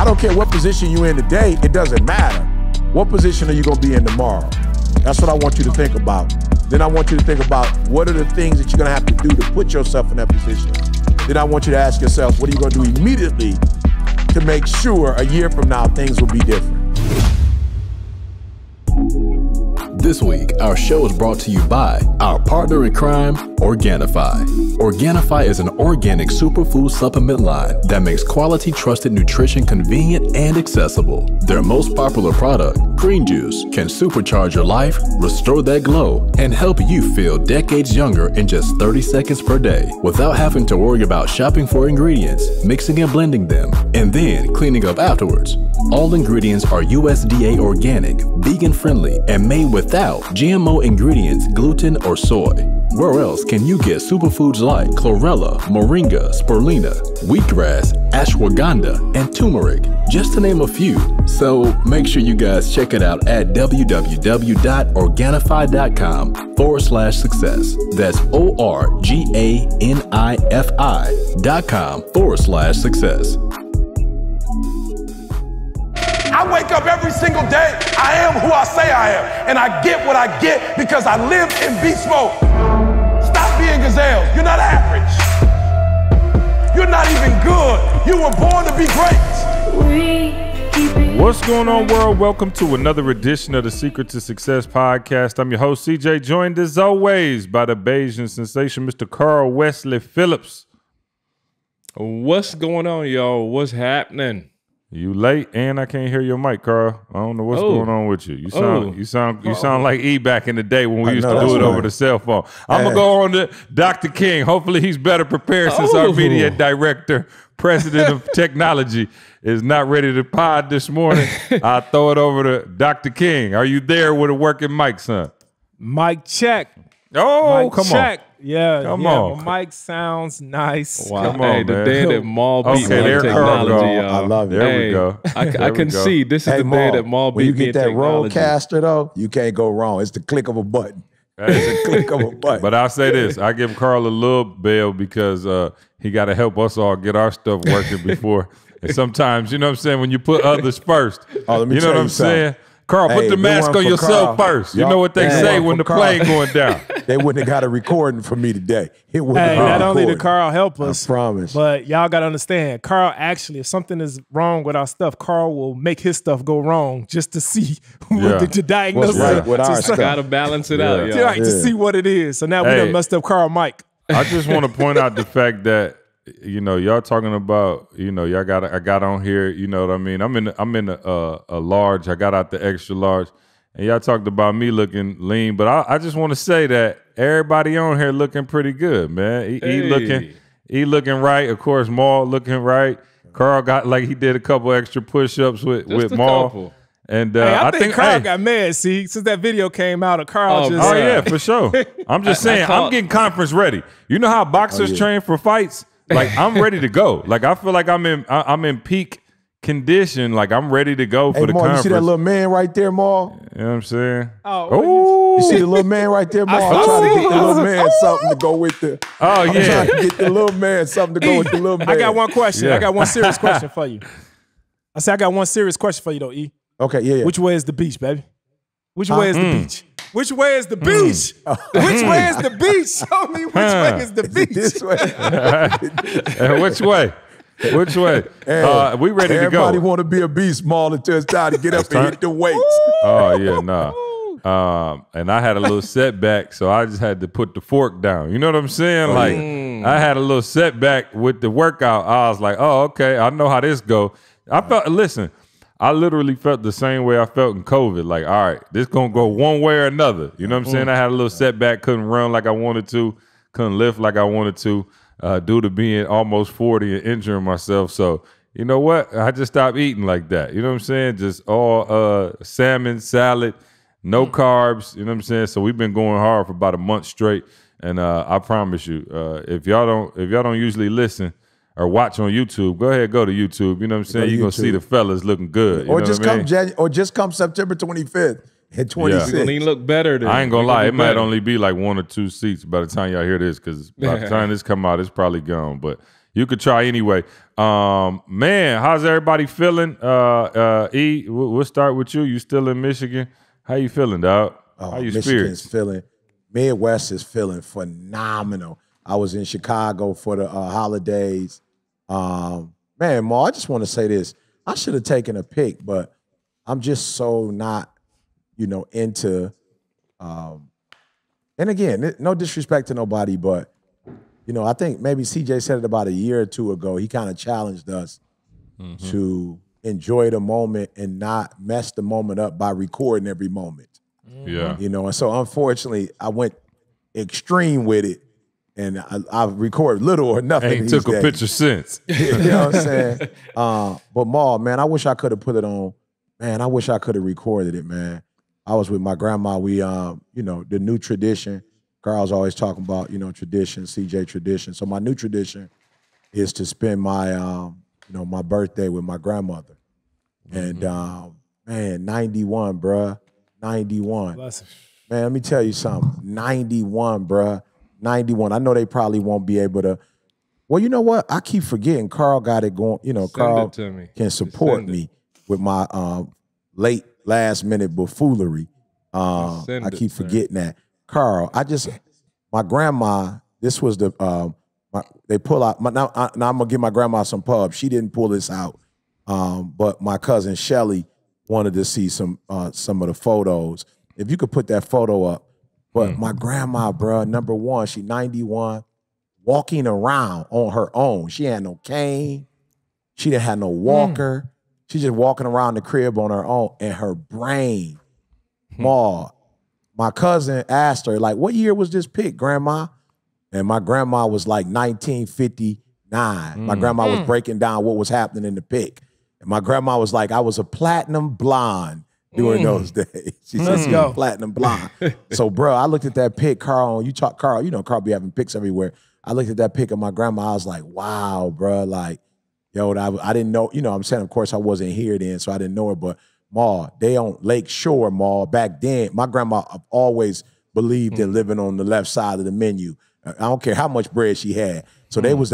don't care what position you're in today, it doesn't matter. What position are you gonna be in tomorrow? That's what I want you to think about. Then I want you to think about what are the things that you're gonna have to do to put yourself in that position. Then I want you to ask yourself, what are you gonna do immediately to make sure a year from now things will be different? This week, our show is brought to you by our partner in crime, Organifi. Organifi is an organic superfood supplement line that makes quality, trusted nutrition convenient and accessible. Their most popular product, green juice, can supercharge your life, restore that glow, and help you feel decades younger in just 30 seconds per day without having to worry about shopping for ingredients, mixing and blending them, and then cleaning up afterwards. All ingredients are USDA organic, vegan-friendly, and made without GMO ingredients, gluten, or soy. Where else can you get superfoods like chlorella, moringa, spirulina, wheatgrass, ashwagandha, and turmeric, just to name a few? So make sure you guys check it out at www.organifi.com/success. That's ORGANIFI.com/success. I wake up every single day. I am who I say I am. And I get what I get because I live in beast mode. Stop being gazelles. You're not average. You're not even good. You were born to be great. What's going on, world? Welcome to another edition of the Secret to Success podcast. I'm your host, CJ, joined as always by the Bayesian sensation, Mr. Carl Wesley Phillips. What's going on, y'all? What's happening? You late, and I can't hear your mic, Carl. I don't know what's going on with you. You sound like E back in the day when we used to do it over the cell phone. I'm gonna go on to Dr. King. Hopefully, he's better prepared since our media director, president of technology, is not ready to pod this morning. I'll throw it over to Dr. King. Are you there with a working mic, son? Mic check. Oh, mic come check. on. Yeah, come on. My mic sounds nice. Wow. Come on, hey, the man. day that Maul beat Okay, me there in technology, y'all. I love it. There we go. I can see this is the day that Maul when you beat me get in that technology. rollcaster, though, you can't go wrong. It's the click of a button. It's the click of a button. But I'll say this. I give Carl a little bail because he got to help us all get our stuff working before. And sometimes, you know what I'm saying, when you put others first, let me you know tell what I'm you something. saying? Carl, put Hey, the mask on yourself Carl. first. You know what they say when the plane going down. They wouldn't have got a recording for me today. It wouldn't Hey, have not only did recorded. Carl help us, I promise. but y'all got to understand, Carl actually, if something is wrong with our stuff, Carl will make his stuff go wrong just to see to diagnose What's right it. with our stuff. Gotta balance it out, y'all. Right, to see what it is. So now we done messed up Carl Mike. I just want to point out the fact that, you know, y'all talking about, you know, I got on here, you know what I mean? I'm in a large. I got out the extra large. And y'all talked about me looking lean, but I just want to say that everybody on here looking pretty good, man. He looking right. Of course, Maul looking right. Carl got he did a couple extra push-ups with Maul. Couple. And I think Carl got mad. See, since that video came out, Carl just. Oh yeah, for sure. I'm just saying, I'm getting conference ready. You know how boxers train for fights? Like I'm ready to go. Like I feel like I'm in peak condition, like I'm ready to go for the Maul, conference. you see that little man right there, Maul? You know what I'm saying? Oh, you see the little man right there, Maul? I'm trying to get the little man something to go with the. I'm trying to get the little man something to go with the little man. I got one question. Yeah. I got one serious question for you. I got one serious question for you though, E. Okay, yeah. Which way is the beach, baby? Which way is the beach? Which way is the beach? Which way is the beach? Show me which way is the beach. This way. Which way? Which way? Hey, we ready to go. Everybody want to be a beast, Maul, until it's time to get up and hit the weights. Oh yeah, nah. And I had a little setback, so I just had to put the fork down. You know what I'm saying? I had a little setback with the workout. I was like, oh, okay, I know how this go. I literally felt the same way I felt in COVID. Like, all right, this gonna go one way or another. You know what I'm saying? I had a little setback, couldn't run like I wanted to, couldn't lift like I wanted to, due to being almost 40 and injuring myself. So, you know what? I just stopped eating like that. You know what I'm saying? Just all salmon, salad, no carbs. You know what I'm saying? So we've been going hard for about a month straight. And I promise you, if y'all don't usually listen or watch on YouTube, go ahead, go to YouTube. You know what I'm saying? You're going to see the fellas looking good. Or just come September 25th and 26th. You're going to look better than. I ain't going to lie. It might only be like 1 or 2 seats by the time y'all hear this, because by the time this come out, it's probably gone. But You could try anyway. Man, how's everybody feeling? E, we'll start with you. You still in Michigan? How you feeling, dog? How you Michigan's spirits? feeling, Midwest is feeling phenomenal. I was in Chicago for the holidays. Man, Ma, I just want to say this. I should have taken a pic, but I'm just so not, into, and again, no disrespect to nobody, but, I think maybe CJ said it about a year or two ago. He kind of challenged us to enjoy the moment and not mess the moment up by recording every moment. Yeah. And so unfortunately, I went extreme with it, and I recorded little or nothing. Ain't took a picture since. You know what I'm saying? But Ma, man, I wish I could have put it on. Man, I wish I could have recorded it, man. I was with my grandma. We, the new tradition. Carl's always talking about, tradition, CJ tradition. So my new tradition is to spend my, my birthday with my grandmother. And man, 91, bruh. 91. Bless him. Man, let me tell you something. 91, bruh. 91. I know they probably won't be able to. Well, you know what? I keep forgetting Carl got it going. Carl can support me with my late last minute buffoonery. I keep forgetting that. Carl, my grandma, this was they pull out, now I'm going to give my grandma some pub. She didn't pull this out. But my cousin Shelly wanted to see some of the photos. If you could put that photo up. But my grandma, bro, number one, she 91, walking around on her own. She had no cane. She didn't have no walker. She just walking around the crib on her own. And her brain, Ma, my cousin asked her, like, what year was this pic, Grandma? And my grandma was like 1959. My grandma was breaking down what was happening in the pic. And my grandma was like, I was a platinum blonde during those days. She said, she was platinum blonde. So, bro, I looked at that pic, Carl. Carl, Carl be having pics everywhere. I looked at that pic of my grandma. I was like, wow, bro. Like, yo, I didn't know, I'm saying, of course, I wasn't here then, so I didn't know her. But, Ma, they on Lake Shore, Ma, back then, my grandma always believed in living on the left side of the menu. I don't care how much bread she had. So they was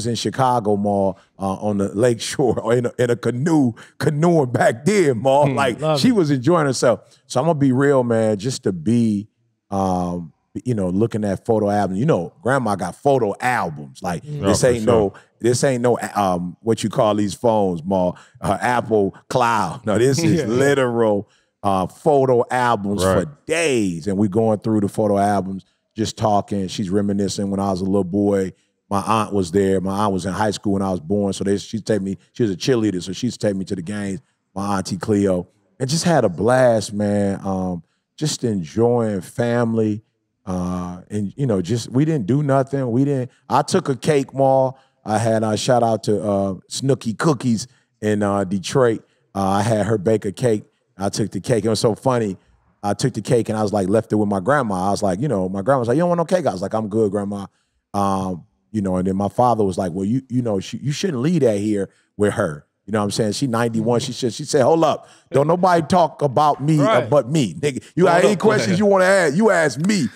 in Chicago, Ma, on the Lake Shore, or in a canoeing back then, Ma. She was enjoying herself. So I'm gonna be real, man. Just to be, looking at photo albums. Grandma got photo albums. Like this ain't no what you call these phones, Ma. Apple Cloud. No, this is literal photo albums for days, and we going through the photo albums. Just talking. She's reminiscing when I was a little boy. My aunt was there. My aunt was in high school when I was born. So she'd take me. She was a cheerleader, so she used to take me to the games. My auntie Cleo, and just had a blast, man. Just enjoying family, and we didn't do nothing. I took a cake, Ma. I had a shout out to Snooky Cookies in Detroit. I had her bake a cake. I took the cake. It was so funny. I took the cake and I was like, left it with my grandma. I was like, my grandma was like, you don't want no cake? I was like, I'm good, Grandma. And then my father was like, well, you shouldn't leave that here with her. You know what I'm saying? She 91. She said, hold up. Don't nobody talk about me but me. Nigga, you got any questions you want to ask, you ask me.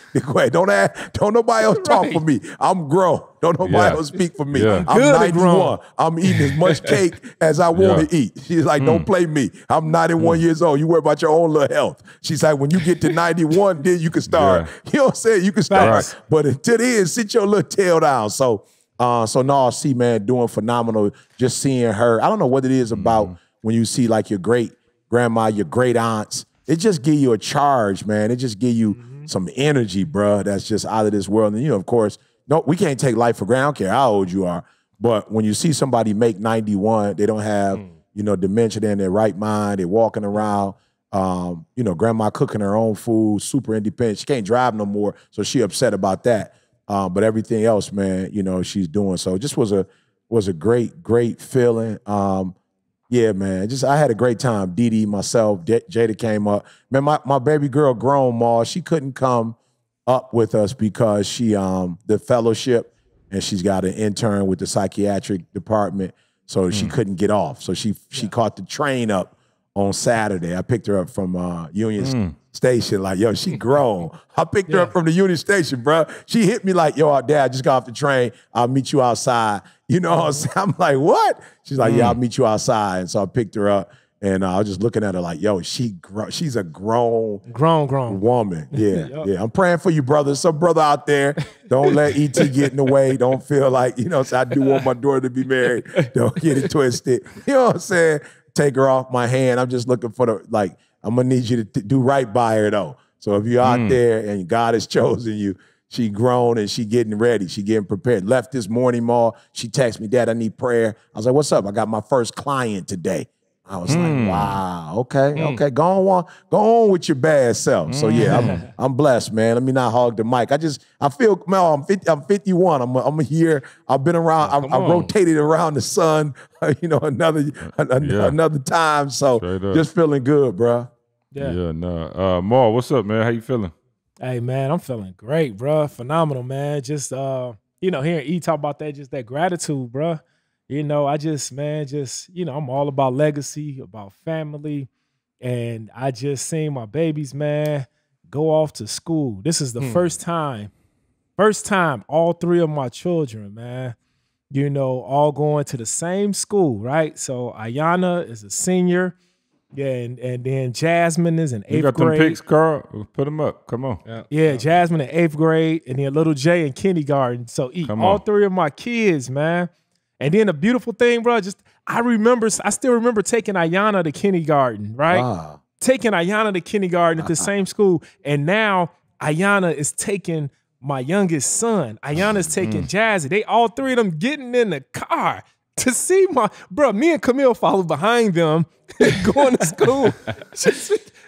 Don't nobody else talk for me. I'm grown. Don't nobody else speak for me. Yeah. I'm 91. I'm eating as much cake as I want to eat. She's like, don't play me. I'm 91 years old. You worry about your own little health. She's like, when you get to 91, then you can start. You know what I'm saying? You can start. Right. But until then, sit your little tail down. So no, see, man, doing phenomenal. Just seeing her. I don't know what it is about when you see like your great grandma, your great aunts. It just give you a charge, man. It just give you some energy, bro. That's just out of this world. And of course, no, we can't take life for granted. I don't care how old you are. But when you see somebody make 91, they don't have, dementia. They're in their right mind. They're walking around. Grandma cooking her own food, super independent. She can't drive no more, so she upset about that. But everything else, man, she's doing. So it just was a great feeling. Yeah, man. I had a great time. Dee Dee, myself, Jada came up. Man, my baby girl grown, Ma. She couldn't come up with us because she the fellowship, and she's got an intern with the psychiatric department, so she couldn't get off. So she caught the train up on Saturday. I picked her up from Union Station. Like, yo, she grown. I picked her up from the Union Station, bro. She hit me like, yo, Dad, I just got off the train. I'll meet you outside. You know what I'm saying? I'm like, what? She's like, yeah, I'll meet you outside. And so I picked her up. And I was just looking at her like, yo, she's a grown woman. Yeah, yeah. I'm praying for you, brother. Some brother out there, don't let ET get in the way. Don't feel like, you know, so I do want my daughter to be married. Don't get it twisted. You know what I'm saying? Take her off my hand. I'm just looking for I'm going to need you to do right by her, though. So if you're out there and God has chosen you, she grown and she getting ready. She getting prepared. Left this morning, Ma. She texted me, Dad, I need prayer. I was like, what's up? I got my first client today. I was like, wow, okay, go on with your bad self. So yeah, I'm blessed, man. Let me not hog the mic. I feel, man, I'm 51. I'm here. I've been around. I rotated around the sun, you know, another time. So just feeling good, bro. Yeah, no. Mar, what's up, man? How you feeling? Hey, man, I'm feeling great, bro. Phenomenal, man. Just you know, hearing E talk about that, just that gratitude, bro. You know, you know, I'm all about legacy, about family. And I just seen my babies, man, go off to school. This is the first time all three of my children, man, you know, all going to the same school, right? So Ayana is a senior. Yeah, and then Jasmine is in 8th grade. You got them pics, Carl? Put them up. Come on. Yeah, Jasmine in 8th grade, and then little Jay in kindergarten. So all three of my kids, man. And then the beautiful thing, bro, I still remember taking Ayana to kindergarten, right? Wow. Taking Ayana to kindergarten at the same school. And now Ayana is taking my youngest son. Ayana's taking Jazzy. They all three of them getting in the car to see me and Camille follow behind them going to school.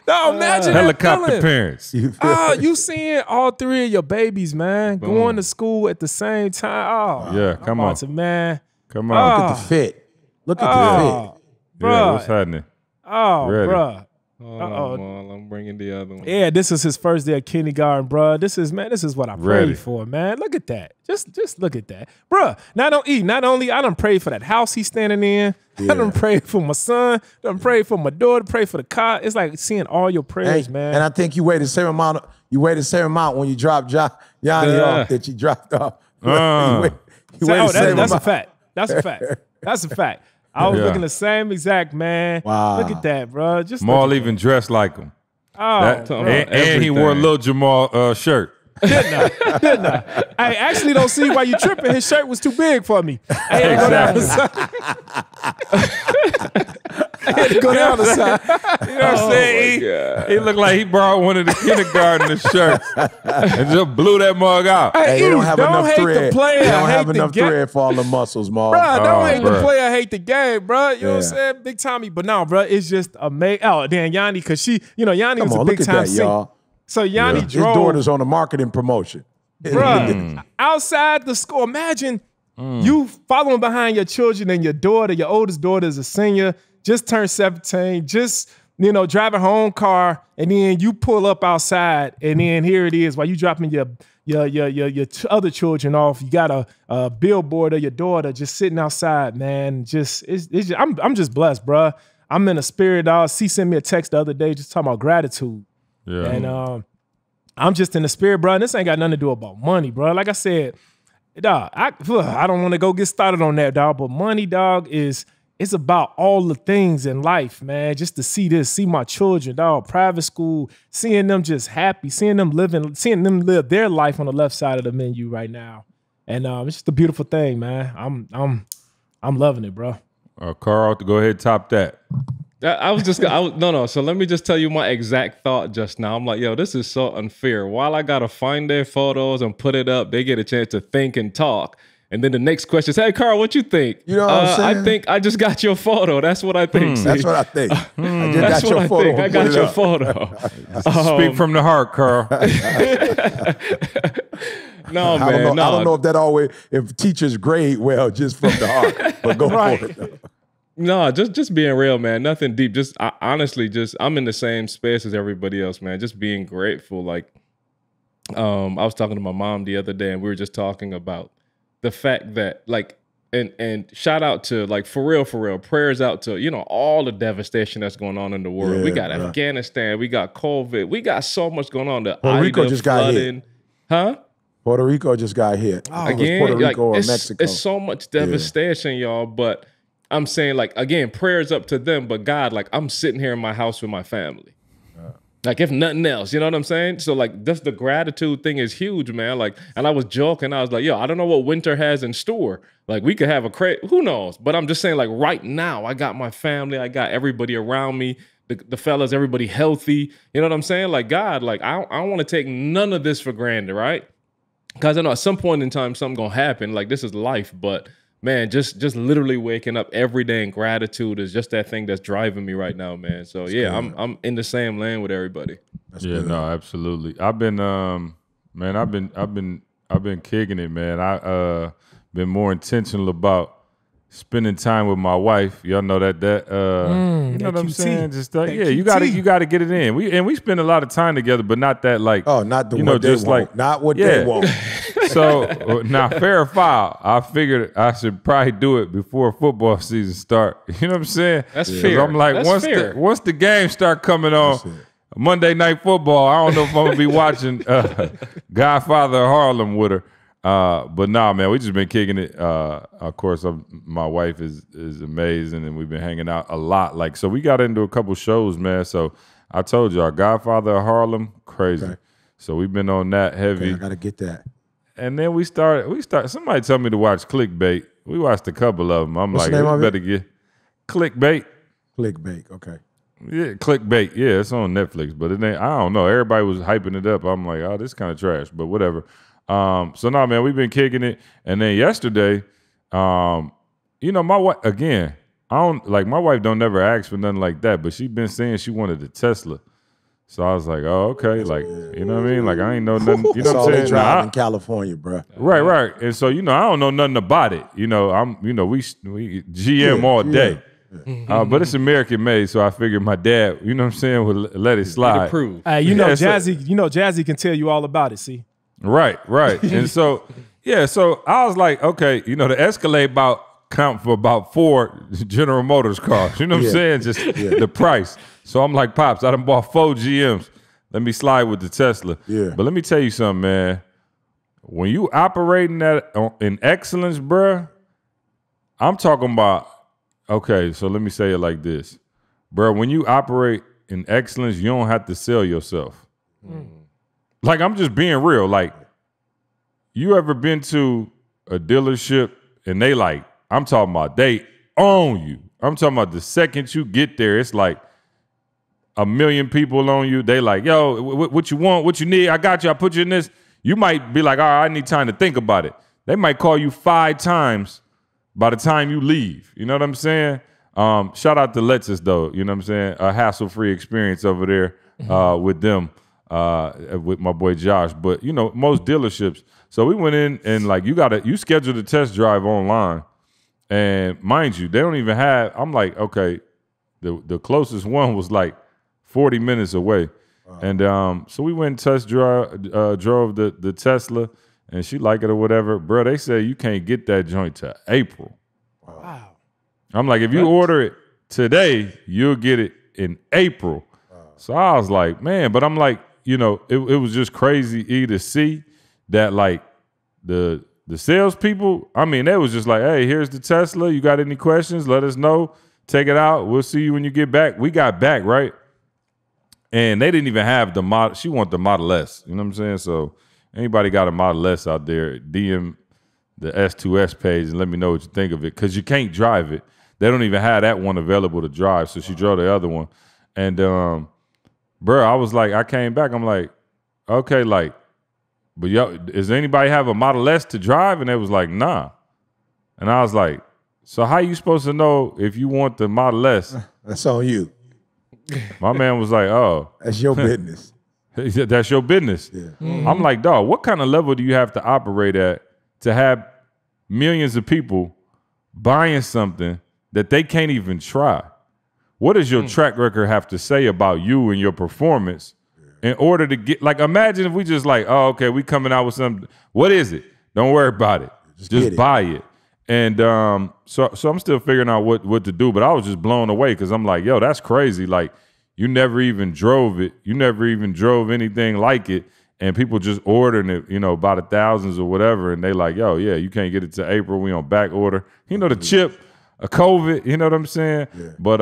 No, imagine helicopter parents. You seeing all three of your babies, man, going to school at the same time. Oh, yeah, come on. Man. Come on. Look at the fit. Look at the fit. Bro. Yeah, what's happening? Bro. I'm bringing the other one. Yeah, this is his first day of kindergarten, bro. This is what I prayed for, man. Look at that. Just look at that. Bro, not only I done prayed for that house he's standing in. Yeah. I done prayed for my son. I done prayed for my daughter, prayed for the car. It's like seeing all your prayers, man. And I think you weigh the same amount when you drop Yanni off that you dropped off. That's a fact. That's a fact. That's a fact. I was looking the same exact, man. Wow. Look at that, bro. Just Jamal even dressed like him. Oh, and he wore a little Jamal shirt. Didn't I? I actually don't see why you tripping. His shirt was too big for me. I had to go down the side. I had to go down the side. You know what I'm saying? He looked like he borrowed one of the kindergarten shirts and just blew that mug out. Hey, they don't have enough thread. They don't have enough thread for all the muscles, Maul. Bro, don't hate the player, hate the game, bro. You know what I'm saying? Big Tommy. But no, bro, it's just amazing. Oh, then Yanni, because Yanni was a big time singer. So Yanni drove. His daughter's on a marketing promotion. Bruh, outside the school, imagine you following behind your children and your daughter, your oldest daughter is a senior, just turned 17, just, driving her own car, and then you pull up outside, and then here it is while you dropping your other children off. You got a billboard of your daughter just sitting outside, man. I'm just blessed, bruh. I'm in a spirit, dog. C sent me a text the other day just talking about gratitude. Yeah. And I'm just in the spirit, bro. And this ain't got nothing to do about money, bro. Like I said, dog, I don't want to go get started on that, dog. But money, dog, it's about all the things in life, man. Just to see my children, dog, private school, seeing them just happy, seeing them live their life on the left side of the menu right now. And it's just a beautiful thing, man. I'm loving it, bro. Carl, go ahead, top that. So let me just tell you my exact thought just now. I'm like, yo, this is so unfair. While I got to find their photos and put it up, they get a chance to think and talk. And then the next question is, hey, Carl, what you think? You know what I'm saying? I think I just got your photo. That's what I think. That's what I think. That's what I think. I got your photo. Speak from the heart, Carl. No, man. I don't know if that always, if teachers grade well just from the heart. But go for it. No, just being real, man. Nothing deep. Honestly, I'm in the same space as everybody else, man. Just being grateful. Like, I was talking to my mom the other day, and we were just talking about the fact that, like, and shout out to, like, for real, prayers out to, you know, all the devastation that's going on in the world. We got Afghanistan, we got COVID, we got so much going on. The Puerto Rico just got hit. Huh? Puerto Rico just got hit. Again, Puerto Rico or it's, Mexico. it's so much devastation, y'all. But I'm saying, like, again, prayers up to them. But God, like, I'm sitting here in my house with my family. Like, if nothing else, you know what I'm saying? So, like, just the gratitude thing is huge, man. Like, and I was joking. I was like, yo, I don't know what winter has in store. Like, we could have who knows? But I'm just saying, like, right now, I got my family. I got everybody around me. The fellas, everybody healthy. You know what I'm saying? Like, God, like, I don't want to take none of this for granted, right? Because I know at some point in time, something going to happen. Like, this is life. But, man, just literally waking up every day in gratitude is just that thing that's driving me right now, man. So that's good. I'm in the same lane with everybody. That's good. No, absolutely. I've been man, I've been kicking it, man. I been more intentional about spending time with my wife. Y'all know that you know what I'm saying? Just you gotta get it in. We spend a lot of time together, but not that, like, not the what they want. Like, not what they want. So now, fair or foul, I figured I should probably do it before football season start. You know what I'm saying? That's fair. I'm like, once the games start coming on, Monday Night Football, I don't know if I'm gonna be watching Godfather of Harlem with her. But nah, man, we just been kicking it. Of course, my wife is amazing, and we've been hanging out a lot. Like, so we got into a couple shows, man. So I told y'all, Godfather of Harlem, crazy. Okay. So we've been on that heavy. Okay, I gotta get that. And then we started. Somebody told me to watch Clickbait. We watched a couple of them. I'm What's like, the name of better get Clickbait. Clickbait, okay. Yeah, Clickbait. Yeah, it's on Netflix, but it ain't. I don't know. Everybody was hyping it up. I'm like, oh, this kind of trash, but whatever. So no, man, we've been kicking it. And then yesterday, you know, my wife, again, my wife don't never ask for nothing like that, but she been saying she wanted a Tesla. So I was like, oh, okay. Like, you know what I mean? Like, I ain't know nothing. You know what I'm saying? They drive in California, bro. Right. And so, you know, I don't know nothing about it. You know, we GM all day. Yeah. But it's American made, so I figured my dad, you know what I'm saying, would let it slide. Hey, Jazzy can tell you all about it, see? Right. And so, so I was like, okay, you know, the Escalade count for about 4 General Motors cars. You know what I'm saying? Just the price. So I'm like, Pops, I done bought 4 GMs. Let me slide with the Tesla. Yeah. But let me tell you something, man. When you operating that in excellence, bruh, I'm talking about, okay, so let me say it like this. Bruh, when you operate in excellence, you don't have to sell yourself. Like, I'm just being real. Like, you ever been to a dealership and they like, I'm talking about they own you. I'm talking about the second you get there, it's like 1 million people on you. They like, yo, what you want, what you need, I got you, I put you in this. You might be like, all right, I need time to think about it. They might call you 5 times by the time you leave. You know what I'm saying? Shout out to Lexus, though. You know what I'm saying? A hassle-free experience over there with them, with my boy Josh. But, you know, most dealerships. So we went in and, like, you scheduled a test drive online. And mind you, they don't even have, I'm like, okay, the closest one was like 40 minutes away. Wow. And so we went and test drove the Tesla, and she liked it or whatever. Bro, they said you can't get that joint to April. Wow. I'm like, if you order it today, you'll get it in April. Wow. So I was like, man, but I'm like, you know, it was just crazy to see that, like, the salespeople, I mean, they was just like, hey, here's the Tesla. You got any questions? Let us know. Take it out. We'll see you when you get back. We got back, right? And they didn't even have the model. She wanted the Model S. You know what I'm saying? So anybody got a Model S out there, DM the S2S page and let me know what you think of it, because you can't drive it. They don't even have that one available to drive. So she drove the other one. And, bro, I was like, I came back. I'm like, okay, like, but yo, does anybody have a Model S to drive? And they was like, nah. And I was like, so how you supposed to know if you want the Model S? That's on you. My man was like, oh. That's your business. That's your business. Yeah. Mm-hmm. I'm like, dog, what kind of level do you have to operate at to have millions of people buying something that they can't even try? What does your track record have to say about you and your performance in order to get, like, imagine if we just like, oh, okay, we coming out with something. What is it? Don't worry about it. Just buy it. And so I'm still figuring out what to do, but I was just blown away because I'm like, yo, that's crazy. Like, you never even drove it. You never even drove anything like it. And people just ordering it, you know, by the thousands or whatever. And they like, yo, yeah, you can't get it to April. We on back order. You know, the chip, a COVID, you know what I'm saying? Yeah. But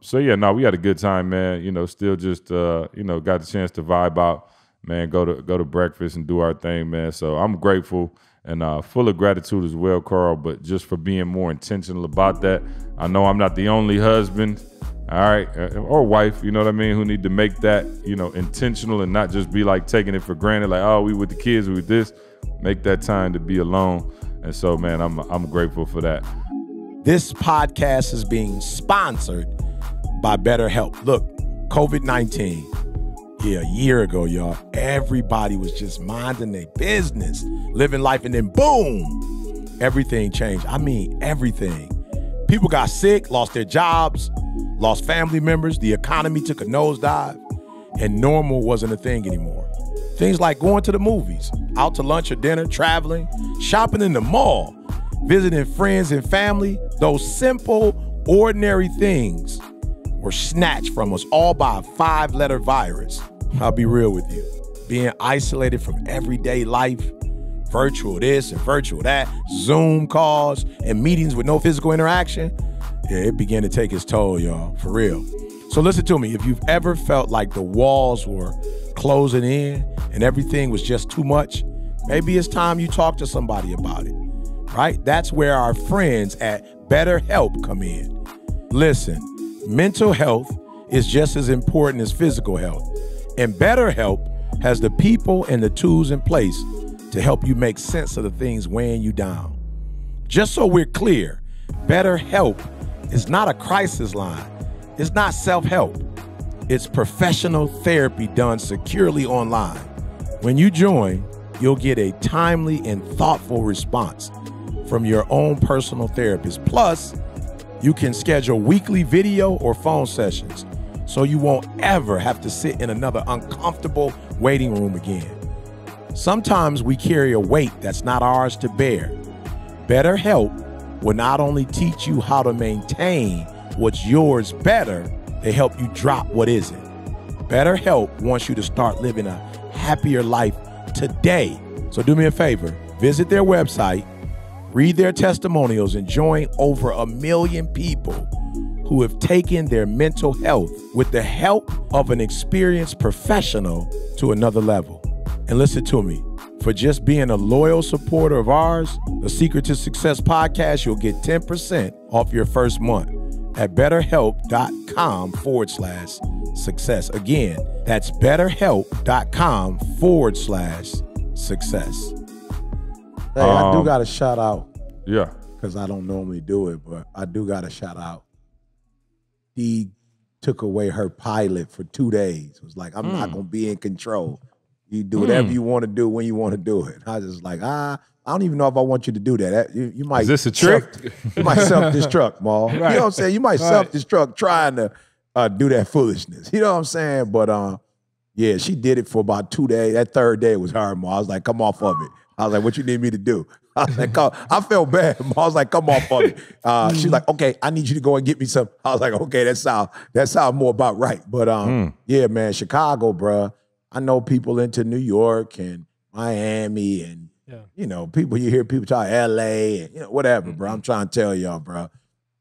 so yeah, no, we had a good time, man. You know, still just you know, got the chance to vibe out, man, go to breakfast and do our thing, man. So I'm grateful. And full of gratitude as well, Carl, but just for being more intentional about that. I know I'm not the only husband, all right, or wife, you know what I mean, who need to make that, you know, intentional and not just be like taking it for granted, like, oh, we with the kids, we with this. Make that time to be alone. And so, man, I'm grateful for that. This podcast is being sponsored by BetterHelp. Look, COVID-19. Yeah, a year ago, y'all, everybody was just minding their business, living life, and then boom, everything changed. I mean, everything. People got sick, lost their jobs, lost family members, the economy took a nosedive, and normal wasn't a thing anymore. Things like going to the movies, out to lunch or dinner, traveling, shopping in the mall, visiting friends and family, those simple, ordinary things were snatched from us all by a 5-letter virus. I'll be real with you. Being isolated from everyday life, virtual this and virtual that, Zoom calls and meetings with no physical interaction, yeah, it began to take its toll, y'all, for real. So listen to me. If you've ever felt like the walls were closing in and everything was just too much, maybe it's time you talk to somebody about it, right? That's where our friends at BetterHelp come in. Listen, mental health is just as important as physical health. And BetterHelp has the people and the tools in place to help you make sense of the things weighing you down. Just so we're clear, BetterHelp is not a crisis line. It's not self-help. It's professional therapy done securely online. When you join, you'll get a timely and thoughtful response from your own personal therapist. Plus, you can schedule weekly video or phone sessions, so you won't ever have to sit in another uncomfortable waiting room again. Sometimes we carry a weight that's not ours to bear. BetterHelp will not only teach you how to maintain what's yours better, they help you drop what isn't. BetterHelp wants you to start living a happier life today. So do me a favor, visit their website, read their testimonials, and join over 1 million people who have taken their mental health with the help of an experienced professional to another level. And listen to me, for just being a loyal supporter of ours, the Secret to Success podcast, you'll get 10% off your first month at betterhelp.com/success. Again, that's betterhelp.com/success. Hey, I do got a shout out. Yeah. Because I don't normally do it, but I do got a shout out. He took away her pilot for 2 days. It was like, I'm not going to be in control. You do whatever you want to do when you want to do it. I was just like, I don't even know if I want you to do that. You might. Is this a trick? You might self-destruct, Maul. Right. You know what I'm saying? You might self-destruct trying to do that foolishness. You know what I'm saying? But yeah, she did it for about 2 days. That third day was hard, Maul. I was like, come off of it. I was like, what you need me to do? I was like, I felt bad. I was like, come off of it. She's like, okay, I need you to go and get me some. I was like, okay, that sounds more about right. But yeah, man, Chicago, bruh. I know people into New York and Miami and you know, you hear people talk LA and whatever, bro. I'm trying to tell y'all, bro.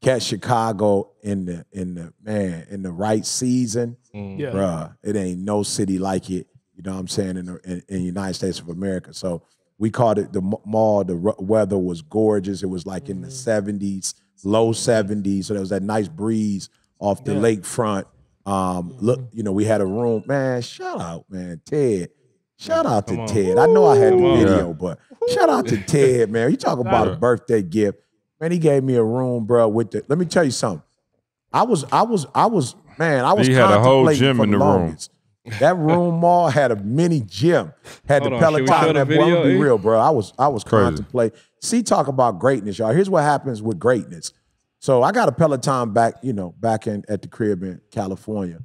Catch Chicago in the right season, bro. It ain't no city like it. You know what I'm saying, in the United States of America. So we called it the mall. The weather was gorgeous. It was like in the 70s, low 70s. So there was that nice breeze off the lakefront. Look, we had a room. Man, shout out, man, Ted. Shout out to Ted. I know I had the video, but shout out to Ted, man. You talk about a birthday gift. Man, he gave me a room, bro, let me tell you something. I was He had a whole gym in the room. That room mall had a mini gym. Had the Peloton. That boy, I'm gonna be real, bro. I was contemplating. See, talk about greatness, y'all. Here's what happens with greatness. So I got a Peloton back at the crib in California.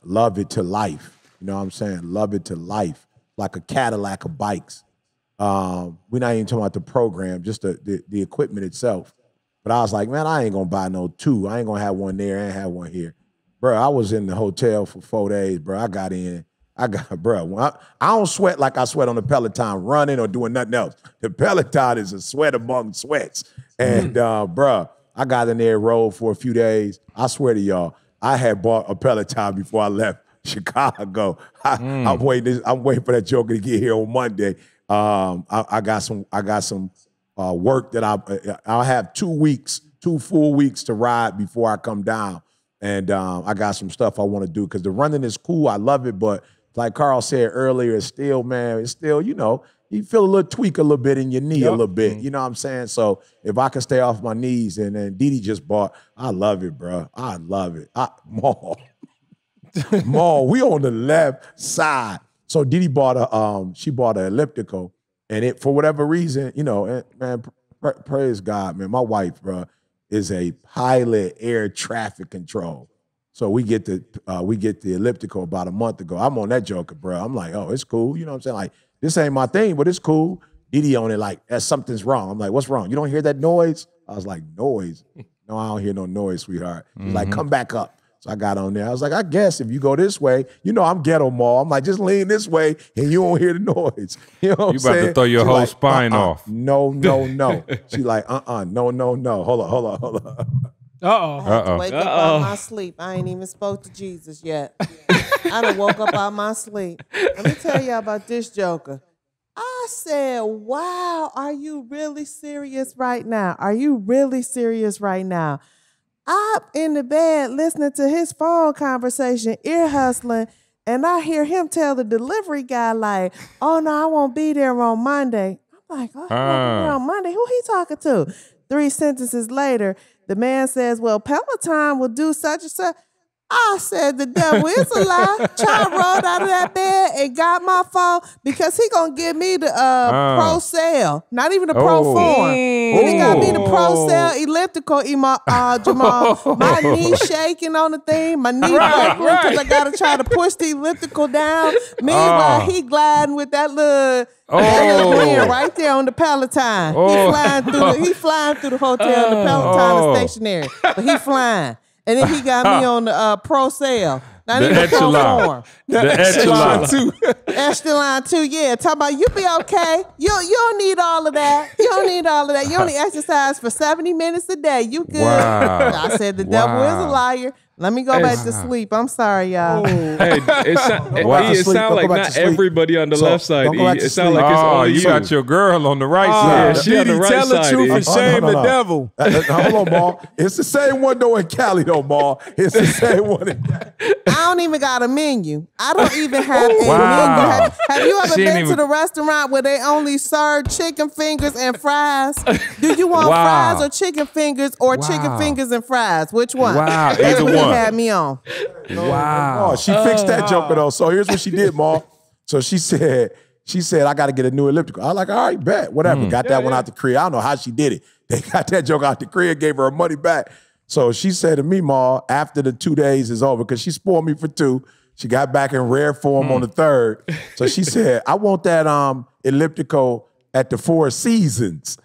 Love it to life. You know what I'm saying? Love it to life. Like a Cadillac of bikes. We're not even talking about the program, just the equipment itself. But I was like, man, I ain't gonna buy no 2. I ain't gonna have one there and have one here. Bro, I was in the hotel for 4 days, bro. I got in. Bro, I don't sweat like I sweat on the Peloton running or doing nothing else. The Peloton is a sweat among sweats. And, bro, I got in there, rolled for a few days. I swear to y'all, I had bought a Peloton before I left Chicago. I'm waiting for that joker to get here on Monday. I got some work that I'll have 2 full weeks to ride before I come down. And I got some stuff I want to do because the running is cool. I love it, but like Carl said earlier, it's still, you know, you feel a little tweak a little bit in your knee a little bit. You know what I'm saying? So if I can stay off my knees, and then Didi just bought, I love it, bro. I love it. Maul, we on the left side. So Didi bought she bought an elliptical, and it, for whatever reason, you know, man, praise God, man. My wife, bro, is a pilot air traffic control. So we get the elliptical about a month ago. I'm on that joker, bro. I'm like, oh, it's cool. You know what I'm saying? Like, this ain't my thing, but it's cool. Didi on it like, something's wrong. I'm like, what's wrong? You don't hear that noise? I was like, noise? No, I don't hear no noise, sweetheart. She's like, come back up. So I got on there. I was like, I guess if you go this way, you know I'm ghetto, Maul. I'm like, just lean this way and you won't hear the noise. You know what I'm saying? You about to throw your whole spine off. No. She like, no. Hold on. Uh-oh. I had to wake up out of my sleep. I ain't even spoke to Jesus yet. I done woke up out of my sleep. Let me tell y'all about this joker. I said, wow, are you really serious right now? Are you really serious right now? I'm in the bed listening to his phone conversation, ear hustling, and I hear him tell the delivery guy, like, oh, no, I won't be there on Monday. I'm like, oh, he won't be there on Monday? Who he talking to? 3 sentences later, the man says, well, Peloton will do such and such. I said, the devil is a lie. Child rolled out of that bed and got my phone because he gonna give me the pro sale, not even the pro form. And he got me the pro sale elliptical. Jamal, my knee shaking on the thing, my knee buckling because I gotta try to push the elliptical down. Meanwhile, he gliding with that little man right there on the Peloton. He flying through the hotel. The Peloton is stationary, but he flying. And then he got me on the pro sale. Not the even pro form. The echelon 2. Echelon 2, yeah. Talk about you be okay. You don't need all of that. You don't need all of that. You only exercise for 70 minutes a day. You good. Wow. I said the devil is a liar. Let me go back to sleep. I'm sorry, y'all. Hey, it sounds like not everybody on the left side. It sounds like it's only you got your girl on the right side. Yeah, she on the right tell side. the truth and shame the devil. Hold on, Maul. It's the same one though in Cali though, Maul. It's the same one in Cali. I don't even got a menu. I don't even have a menu. Have you ever been to the restaurant where they only serve chicken fingers and fries? Do you want fries or chicken fingers or chicken fingers and fries? Which one? Wow, That's either what one. he had me on. Wow. She fixed that joker though. So here's what she did, Ma. So she said, I got to get a new elliptical. I was like, all right, bet, whatever. Got that one out the crib. I don't know how she did it. They got that joker out the crib, gave her her money back. So she said to me, Ma, after the 2 days is over, because she spoiled me for 2. She got back in rare form on the 3rd. So she said, I want that elliptical at the Four Seasons.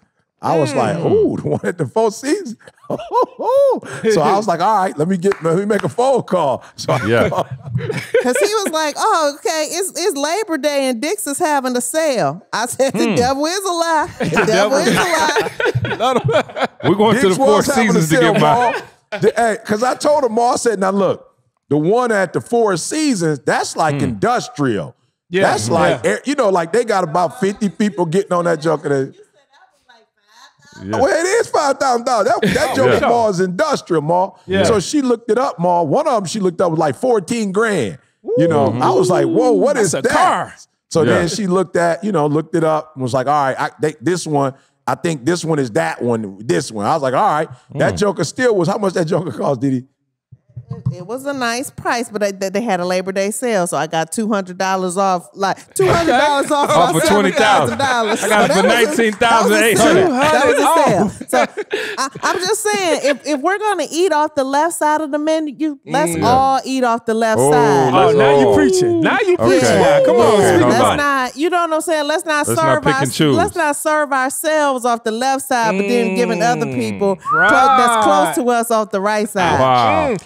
I was like, ooh, the one at the Four Seasons? So I was like, all right, let me make a phone call. So Because he was like, oh, okay, it's Labor Day and Dick's is having a sale. I said, the devil is a lie. The devil is a lie. We're going to the Four Seasons to get my... Because I told him, I said, now look, the one at the Four Seasons, that's like industrial. Yeah. That's like, you know, like they got about 50 people getting on that joker. Yeah. Well, it is $5,000. That joker mall is industrial mall. Yeah. So she looked it up, mall. One of them she looked up was like 14 grand. You know, I was like, whoa, what is that? Car. So then she looked it up and was like, all right, this one, I think this one is that one, this one. I was like, all right, that joker still was, how much that joker cost, did he? It was a nice price, but they had a Labor Day sale, so I got $200 off, like $200 off Off of $20,000. I got it for $19,800. That was a sale. So I'm just saying, if we're gonna eat off the left side of the menu, let's all eat off the left side. Oh, now you preaching. Now you preaching. Okay. Come on, Okay, speak hold about on. it. Not, you know what I'm saying? Let's not serve pick and choose. let's not serve ourselves off the left side, but then giving other people Right. that's close to us off the right side. Wow. Hey,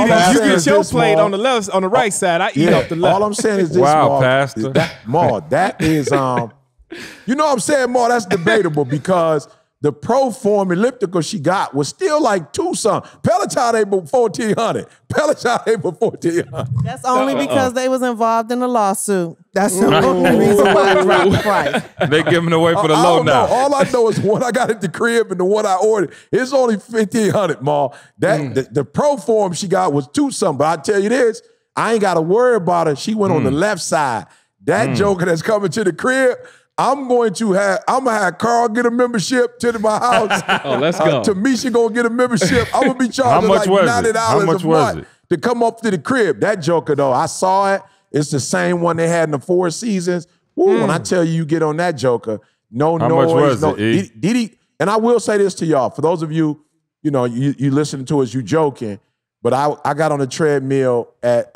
Didi, Pastor, you get your this plate small. on the left, on the right side. I eat off the left. All I'm saying is this, Wow, Maul, Pastor. That is, you know what I'm saying, Maul, that's debatable because the Pro Form elliptical she got was still like two something. Peloton ain't but 1,400. Peloton ain't but 1,400. That's only because they was involved in a lawsuit. That's the only reason why I dropped the price. They giving away for the I low don't know. now. All I know is one I got at the crib and the one I ordered. It's only 1,500, Maul. The Pro Form she got was two something. But I tell you this, I ain't got to worry about her. She went on the left side. That joker that's coming to the crib, I'm gonna have Carl get a membership to my house. Oh, let's go. Tamisha gonna get a membership. I'm gonna be How charging much like was $90 it? How much a was month it? to come up to the crib. That joker though, I saw it. It's the same one they had in the Four Seasons. Woo, when I tell you get on that joker, no How noise. much was no, it, E? Didi, and I will say this to y'all, for those of you, you listening to us, you joking, but I got on a treadmill at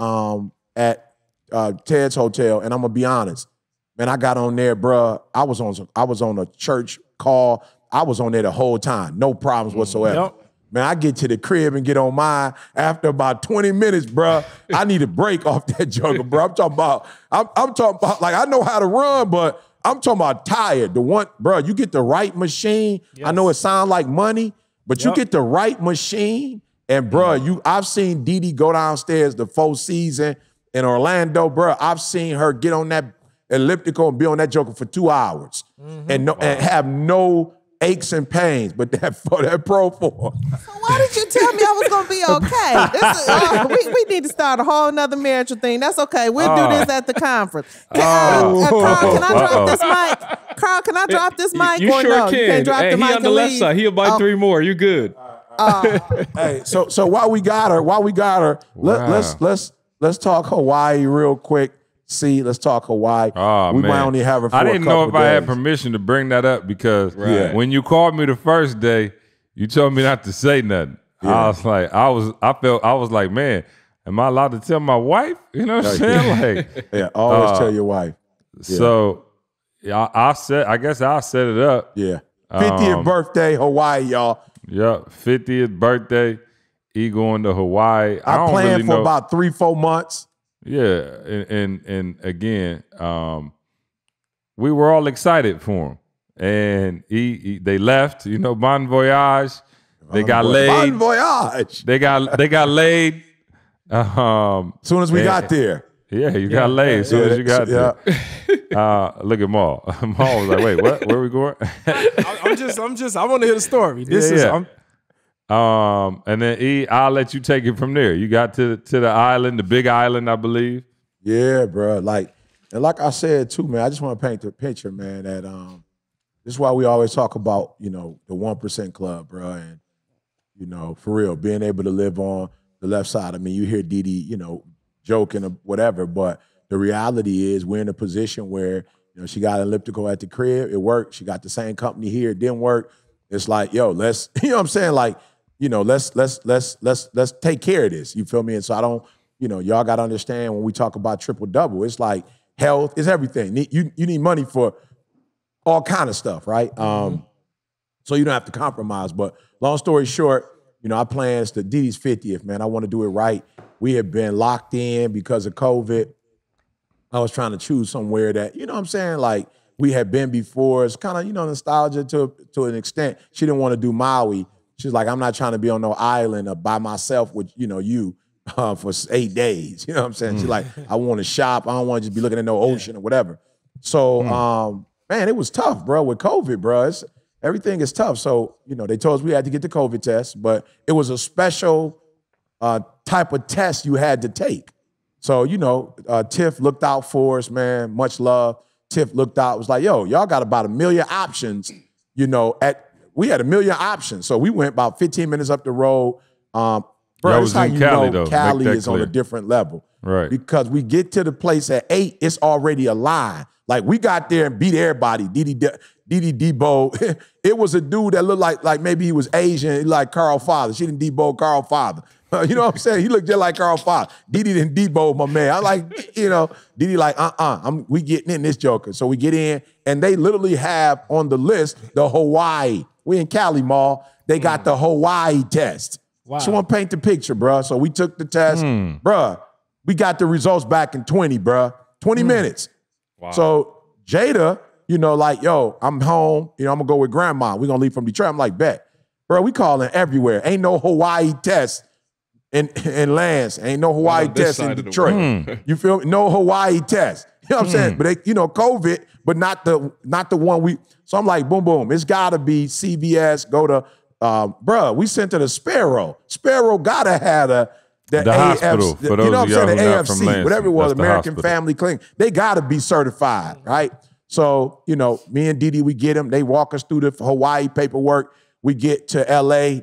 Ted's Hotel, and I'm gonna be honest. Man, I got on there, bruh. I was on a church call. I was on there the whole time. No problems whatsoever. Yep. Man, I get to the crib and get on mine after about 20 minutes, bruh. I need a break off that joker, bro. I'm talking about, like, I know how to run, but I'm talking about tired. The one, bruh, you get the right machine. I know it sounds like money, but you get the right machine. And bruh, I've seen Didi go downstairs the Four Seasons in Orlando, bruh. I've seen her get on that elliptical and be on that joker for 2 hours and have no aches and pains, but that Pro Form. So why did you tell me I was gonna be okay? We need to start a whole nother marital thing. That's okay. We'll do this at the conference. Carl, can I drop this mic? Carl, can I drop this mic? You or sure no? can. You can't drop Hey, the he mic on the and left leave? side. He'll buy 3 more. You good. Hey, so while we got her, let's talk Hawaii real quick. See, let's talk Hawaii. Oh, we man. might only have her for I a didn't know if couple I had days. permission to bring that up because Right. when you called me the first day, you told me not to say nothing. I was like, I was like, man, am I allowed to tell my wife? You know what I'm saying? Like, Yeah, always tell your wife. so I guess I'll set it up. Yeah. 50th birthday, Hawaii, y'all. Yeah, 50th birthday, he going to Hawaii. I don't planned really for know. about 3-4 months. Yeah, and again, we were all excited for him, and they left. Bon voyage. They got laid. Bon voyage. They got laid. Soon as we got there. Yeah, you got laid as soon as you got there. Look at Maul. Maul was like, "Wait, what? Where are we going?" I want to hear the story. And then I'll let you take it from there. You got to the island, the big island, I believe. Yeah, bro. Like I said too, man. I just want to paint the picture, man. That this is why we always talk about the 1% club, bro. And for real, being able to live on the left side. I mean, you hear Didi, joking or whatever, but the reality is we're in a position where she got an elliptical at the crib. It worked. She got the same company here. It didn't work. It's like, yo, let's what I'm saying, like. Let's take care of this. You feel me? And so I don't, y'all got to understand when we talk about triple double, it's like health is everything. You need money for all kind of stuff, right? So you don't have to compromise. But long story short, our plans to Didi's 50th, man. I want to do it right. We have been locked in because of COVID. I was trying to choose somewhere that, what I'm saying, like we had been before. It's kind of, nostalgia to an extent. She didn't want to do Maui. She's like, I'm not trying to be on no island by myself with, you for 8 days. You know what I'm saying? She's like, I want to shop. I don't want to just be looking at no ocean or whatever. So, man, it was tough, bro, with COVID, bro. Everything is tough. So, they told us we had to get the COVID test, but it was a special type of test you had to take. So, Tiff looked out for us, man. Much love. Tiff looked out, was like, yo, y'all got about 1 million options, we had 1 million options. So we went about 15 minutes up the road. Bro, was that's how in you Cali, know though. Cali Make that is on a clear. different level. Right. Because we get to the place at 8, it's already a line. Like, we got there and beat everybody. Didi Debo. It was a dude that looked like maybe he was Asian, like Carl Father. She didn't Debo Carl Father. You know what I'm saying? He looked just like Carl Father. Didi didn't Debo my man. I'm like, you know, Didi like, we getting in this joker. So we get in, and they literally have on the list the Hawaii. We in Cali Mall. They got the Hawaii test. Wow. So I want to paint the picture, bruh. So we took the test. Bruh, we got the results back in 20, bruh. 20 minutes. Wow. So Jada, you know, like, yo, I'm home. You know, I'm going to go with grandma. We're going to leave from Detroit. I'm like, bet. Bro, we calling everywhere. Ain't no Hawaii test in Lance. Ain't no Hawaii test in Detroit. You feel me? No Hawaii test. You know what I'm saying? But they, you know, COVID, but not the one we. So I'm like, boom, boom. It's got to be CVS. Go to, bruh, we sent to the Sparrow. Sparrow got to have the hospital, AFC, for those you know what of I'm saying? y'all The who not from AFC, Lansing, whatever it was, that's the American hospital. Family Clinic. They got to be certified, right? So, you know, me and Didi, we get them. They walk us through the Hawaii paperwork. We get to LA.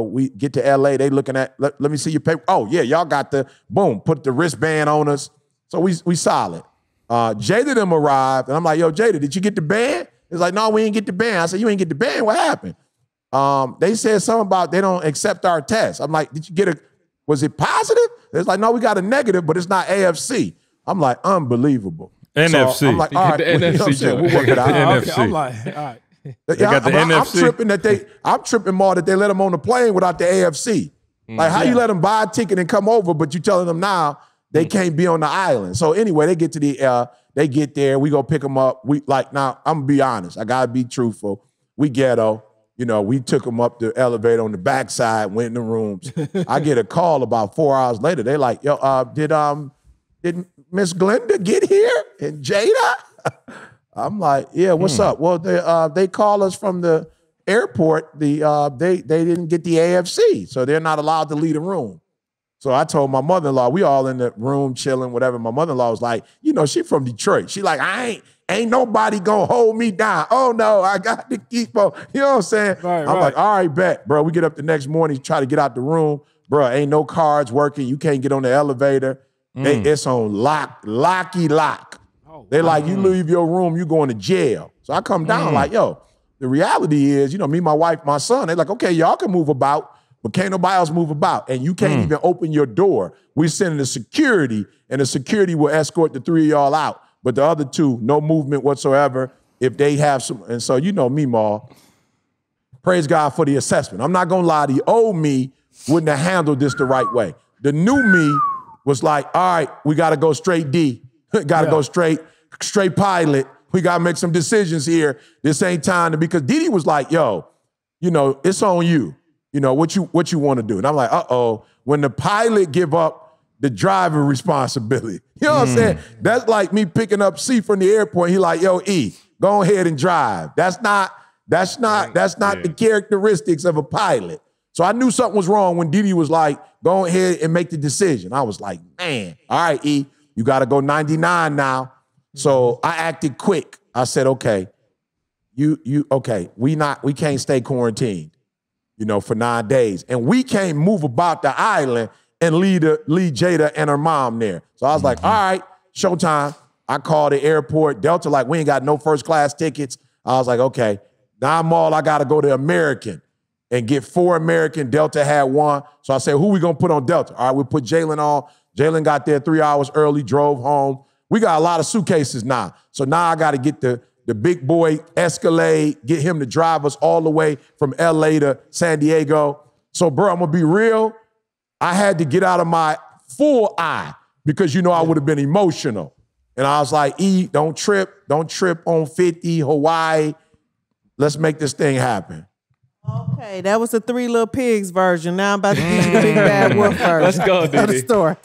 We get to LA. They looking at, let me see your paper. Oh, yeah, y'all got the, boom, put the wristband on us. So we solid. Jada them arrived, and I'm like, yo, Jada, did you get the band? It's like, no, we ain't get the band. I said, you ain't get the band? What happened? They said something about they don't accept our test. I'm like, did you get was it positive? It's like, no, we got a negative, but it's not AFC. I'm like, unbelievable. NFC. So I'm like, all right, The you know what I'm NFC saying? We'll work it out. NFC. I'm like, all right. They got the I'm NFC. tripping I'm tripping more that they let them on the plane without the AFC. Like, how you let them buy a ticket and come over, but you telling them now they can't be on the island. So anyway, they get to they get there. We go pick them up. Now, I'm gonna be honest. I gotta be truthful. We ghetto. You know, we took them up the elevator on the backside, went in the rooms. I get a call about 4 hours later. They like, yo, did Miss Glenda get here? And Jada? I'm like, yeah, what's up? Well, they call us from the airport. They didn't get the AFC, so they're not allowed to leave the room. So I told my mother-in-law, we all in the room chilling, whatever. My mother-in-law was like, you know, she from Detroit. She like, ain't nobody gonna hold me down. Oh no, I got to keep on. You know what I'm saying? Right, I'm like, all right, bet, bro. We get up the next morning, try to get out the room. Bro, ain't no cards working. You can't get on the elevator. It's on locky lock. They like, you leave your room, you going to jail. So I come down like, yo, the reality is, you know, me, my wife, my son, they like, okay, y'all can move about, but can't nobody else move about. And you can't even open your door. We're sending the security, and the security will escort the 3 of y'all out. But the other 2, no movement whatsoever. If they have some, and so you know me, Ma, praise God for the assessment. I'm not gonna lie, the old me wouldn't have handled this the right way. The new me was like, all right, we gotta go straight D. Gotta go straight pilot. We gotta make some decisions here. This ain't time to, because Didi was like, yo, you know, it's on you. You know, what you want to do. And I'm like, uh-oh, when the pilot give up the driver responsibility. You know what I'm saying? That's like me picking up C from the airport. He like, yo, E, go ahead and drive. That's not the characteristics of a pilot. So I knew something was wrong when Didi was like, go ahead and make the decision. I was like, man, all right, E, you got to go 99 now. So I acted quick. I said, okay, we can't stay quarantined, you know, for 9 days. And we can't move about the island and leave Jada and her mom there. So I was like, all right, showtime. I called the airport. Delta like, we ain't got no first class tickets. I was like, okay, now I'm all, I got to go to American and get 4 American. Delta had 1. So I said, who we going to put on Delta? All right, we put Jalen on. Jalen got there 3 hours early, drove home. We got a lot of suitcases now. So now I got to get the big boy Escalade, get him to drive us all the way from LA to San Diego. So, bro, I'm going to be real. I had to get out of my full eye because, you know, I would have been emotional. And I was like, E, don't trip on 50, Hawaii. Let's make this thing happen. Okay, that was the 3 Little Pigs version. Now I'm about to give you the Big Bad Wolf version. Let's go, of the Didi. story.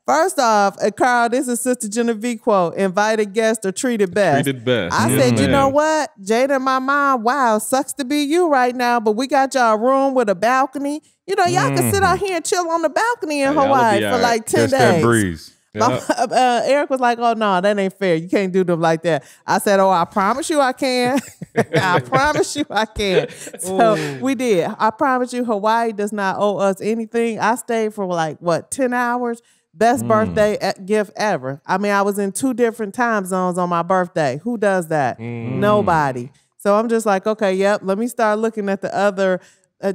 First off, Carl, this is Sister Genevieve quote, invited guest or treated best. Treated best. I said, you know what? Jada and my mom, wow, sucks to be you right now, but we got y'all a room with a balcony. You know, y'all can sit out here and chill on the balcony in Hey, y'all Hawaii be for all right. like 10 Catch that days. breeze. Eric was like, "Oh no, that ain't fair. You can't do them like that." I said, "Oh, I promise you I can. I promise you I can." So we did. I promise you, Hawaii does not owe us anything. I stayed for like 10 hours. Best birthday gift ever. I mean, I was in 2 different time zones on my birthday. Who does that? Nobody. So I'm just like, okay, yep. Let me start looking at the other.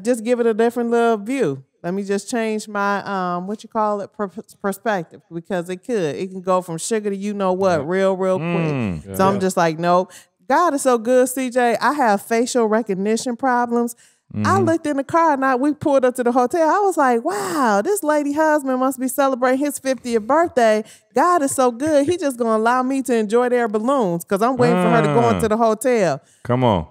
Just give it a different little view. Let me just change my perspective, because it can go from sugar to you know what real quick. So I'm just like, nope. God is so good, CJ. I have facial recognition problems. I looked in the car and we pulled up to the hotel. I was like, wow, this lady husband must be celebrating his 50th birthday. God is so good. He just gonna allow me to enjoy their balloons because I'm waiting for her to go into the hotel. Come on.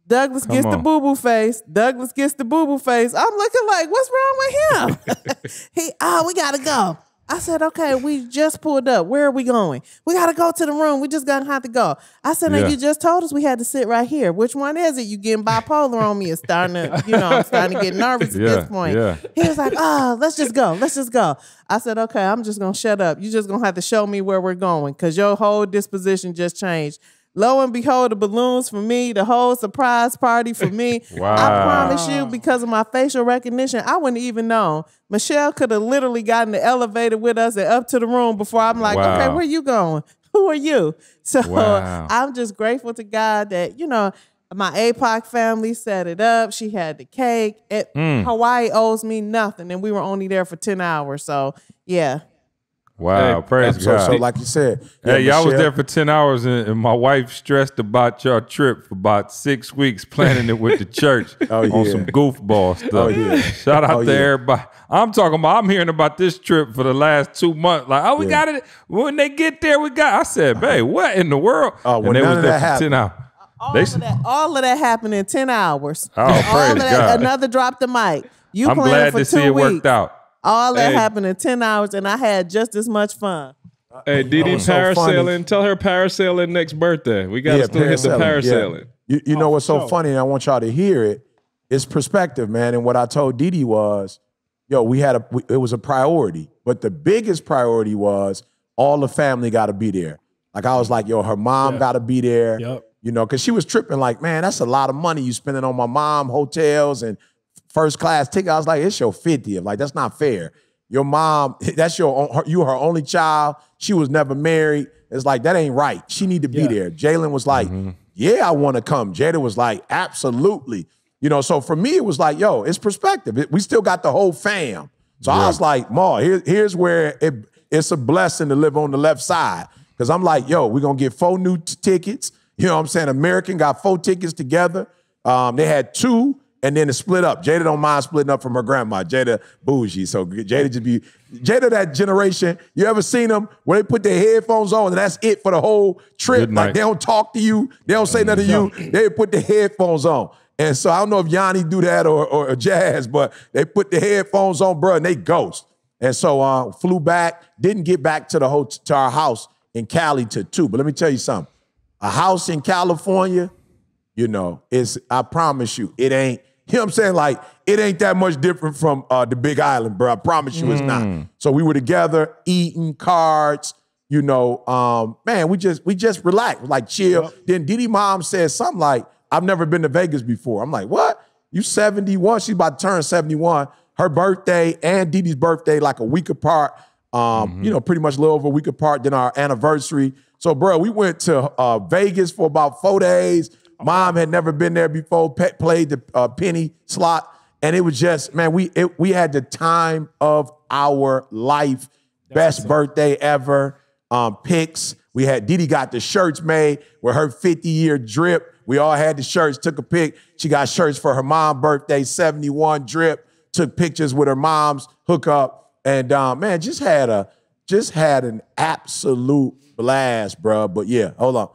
Douglas gets the boo-boo face. Douglas gets the boo-boo face. I'm looking like, what's wrong with him? We gotta go. I said, okay, we just pulled up. Where are we going? We gotta go to the room. We just gonna have to go. I said, now you just told us we had to sit right here. Which one is it? You getting bipolar on me? It's starting to, I'm starting to get nervous at this point. He was like, let's just go. Let's just go. I said, okay, I'm just gonna shut up. You just gonna have to show me where we're going because your whole disposition just changed. Lo and behold, the balloons for me, the whole surprise party for me. Wow. I promise you, because of my facial recognition, I wouldn't even know. Michelle could have literally gotten the elevator with us and up to the room before I'm like, okay, where you going? Who are you? So I'm just grateful to God that, my APOC family set it up. She had the cake. Hawaii owes me nothing, and we were only there for 10 hours. So, yeah. Wow, praise God. So like you said. Hey, y'all was there for 10 hours and my wife stressed about your trip for about 6 weeks, planning it with the church on some goofball stuff. Shout out to everybody. I'm hearing about this trip for the last 2 months. Like, we got it. When they get there, I said, babe, what in the world? And they was there for 10 hours. All of that happened in 10 hours. Oh, praise God. Another drop the mic. I'm glad to see it worked out. All that happened in 10 hours, and I had just as much fun. Hey, Didi, parasailing. Tell her parasailing next birthday. We got to still hit the parasailing. Yeah. You know what's so funny, and I want y'all to hear it, is perspective, man. And what I told Didi was, it was a priority. But the biggest priority was all the family got to be there. Like, I was like, her mom got to be there. Yep. Because she was tripping like, man, that's a lot of money you spending on my mom, hotels, and first class ticket. I was like, it's your 50th. Like, that's not fair. Your mom, you her only child. She was never married. It's like, that ain't right. She need to be there. Jalen was like, yeah, I want to come. Jada was like, absolutely. So for me, it was like, it's perspective. We still got the whole fam. So I was like, Ma, here's where it's a blessing to live on the left side. Because I'm like, we're going to get 4 new tickets. You know what I'm saying? American got 4 tickets together. They had 2. And then it split up. Jada don't mind splitting up from her grandma. Jada bougie. So Jada that generation, you ever seen them where they put their headphones on and that's it for the whole trip? Like, they don't talk to you. They don't say nothing to you. They put the headphones on. And so I don't know if Yanni do that or Jazz, but they put the headphones on, bro, and they ghost. And so flew back, didn't get back to our house in Cali till 2. But let me tell you something. A house in California, I promise you, it ain't. You know what I'm saying? Like, it ain't that much different from the Big Island, bro. I promise you it's not. So we were together, eating, cards, man, we just relaxed, like chill. Yep. Then Didi mom said something like, I've never been to Vegas before. I'm like, what? You 71? She's about to turn 71. Her birthday and Didi's birthday like a week apart, pretty much a little over a week apart than our anniversary. So, bro, we went to Vegas for about 4 days. Mom had never been there before, played the penny slot. And it was just, man, we had the time of our life. Best birthday ever. Pics. We had, Didi got the shirts made with her 50-year drip. We all had the shirts, took a pic. She got shirts for her mom's birthday, 71 drip. Took pictures with her mom's hookup. And man, just had an absolute blast, bro. But yeah, hold on.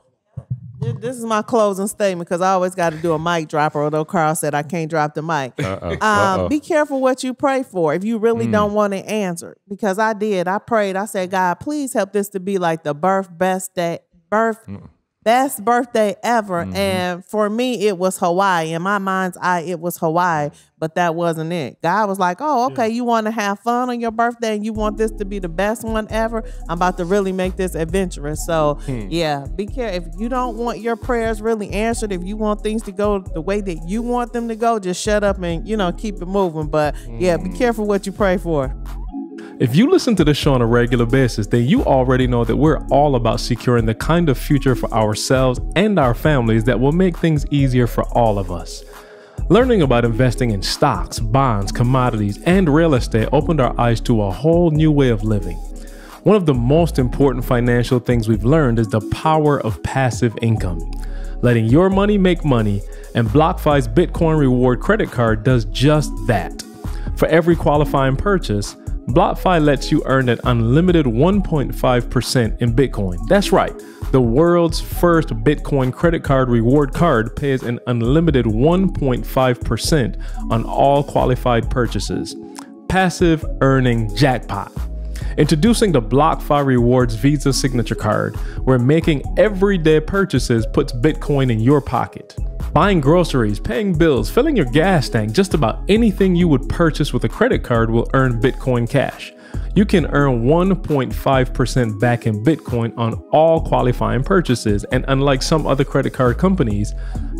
This is my closing statement because I always got to do a mic dropper, although Carl said I can't drop the mic. Be careful what you pray for if you really don't want it answered. Because I did. I prayed. I said, God, please help this to be like the best best birthday ever. And for me, it was Hawaii. In my mind's eye, it was Hawaii, but that wasn't it. God was like, oh, okay, you want to have fun on your birthday and you want this to be the best one ever? I'm about to really make this adventurous. So yeah, be careful. If you don't want your prayers really answered, if you want things to go the way that you want them to go, just shut up and, keep it moving. But yeah, be careful what you pray for. If you listen to the show on a regular basis, then you already know that we're all about securing the kind of future for ourselves and our families that will make things easier for all of us. Learning about investing in stocks, bonds, commodities, and real estate opened our eyes to a whole new way of living. One of the most important financial things we've learned is the power of passive income. Letting your money make money, and BlockFi's Bitcoin Reward credit card does just that. For every qualifying purchase, BlockFi lets you earn an unlimited 1.5% in Bitcoin. That's right, the world's first Bitcoin credit card reward card pays an unlimited 1.5% on all qualified purchases. Passive earning jackpot. Introducing the BlockFi Rewards Visa Signature Card, where making everyday purchases puts Bitcoin in your pocket. Buying groceries, paying bills, filling your gas tank, just about anything you would purchase with a credit card will earn Bitcoin Cash. You can earn 1.5% back in Bitcoin on all qualifying purchases, and unlike some other credit card companies,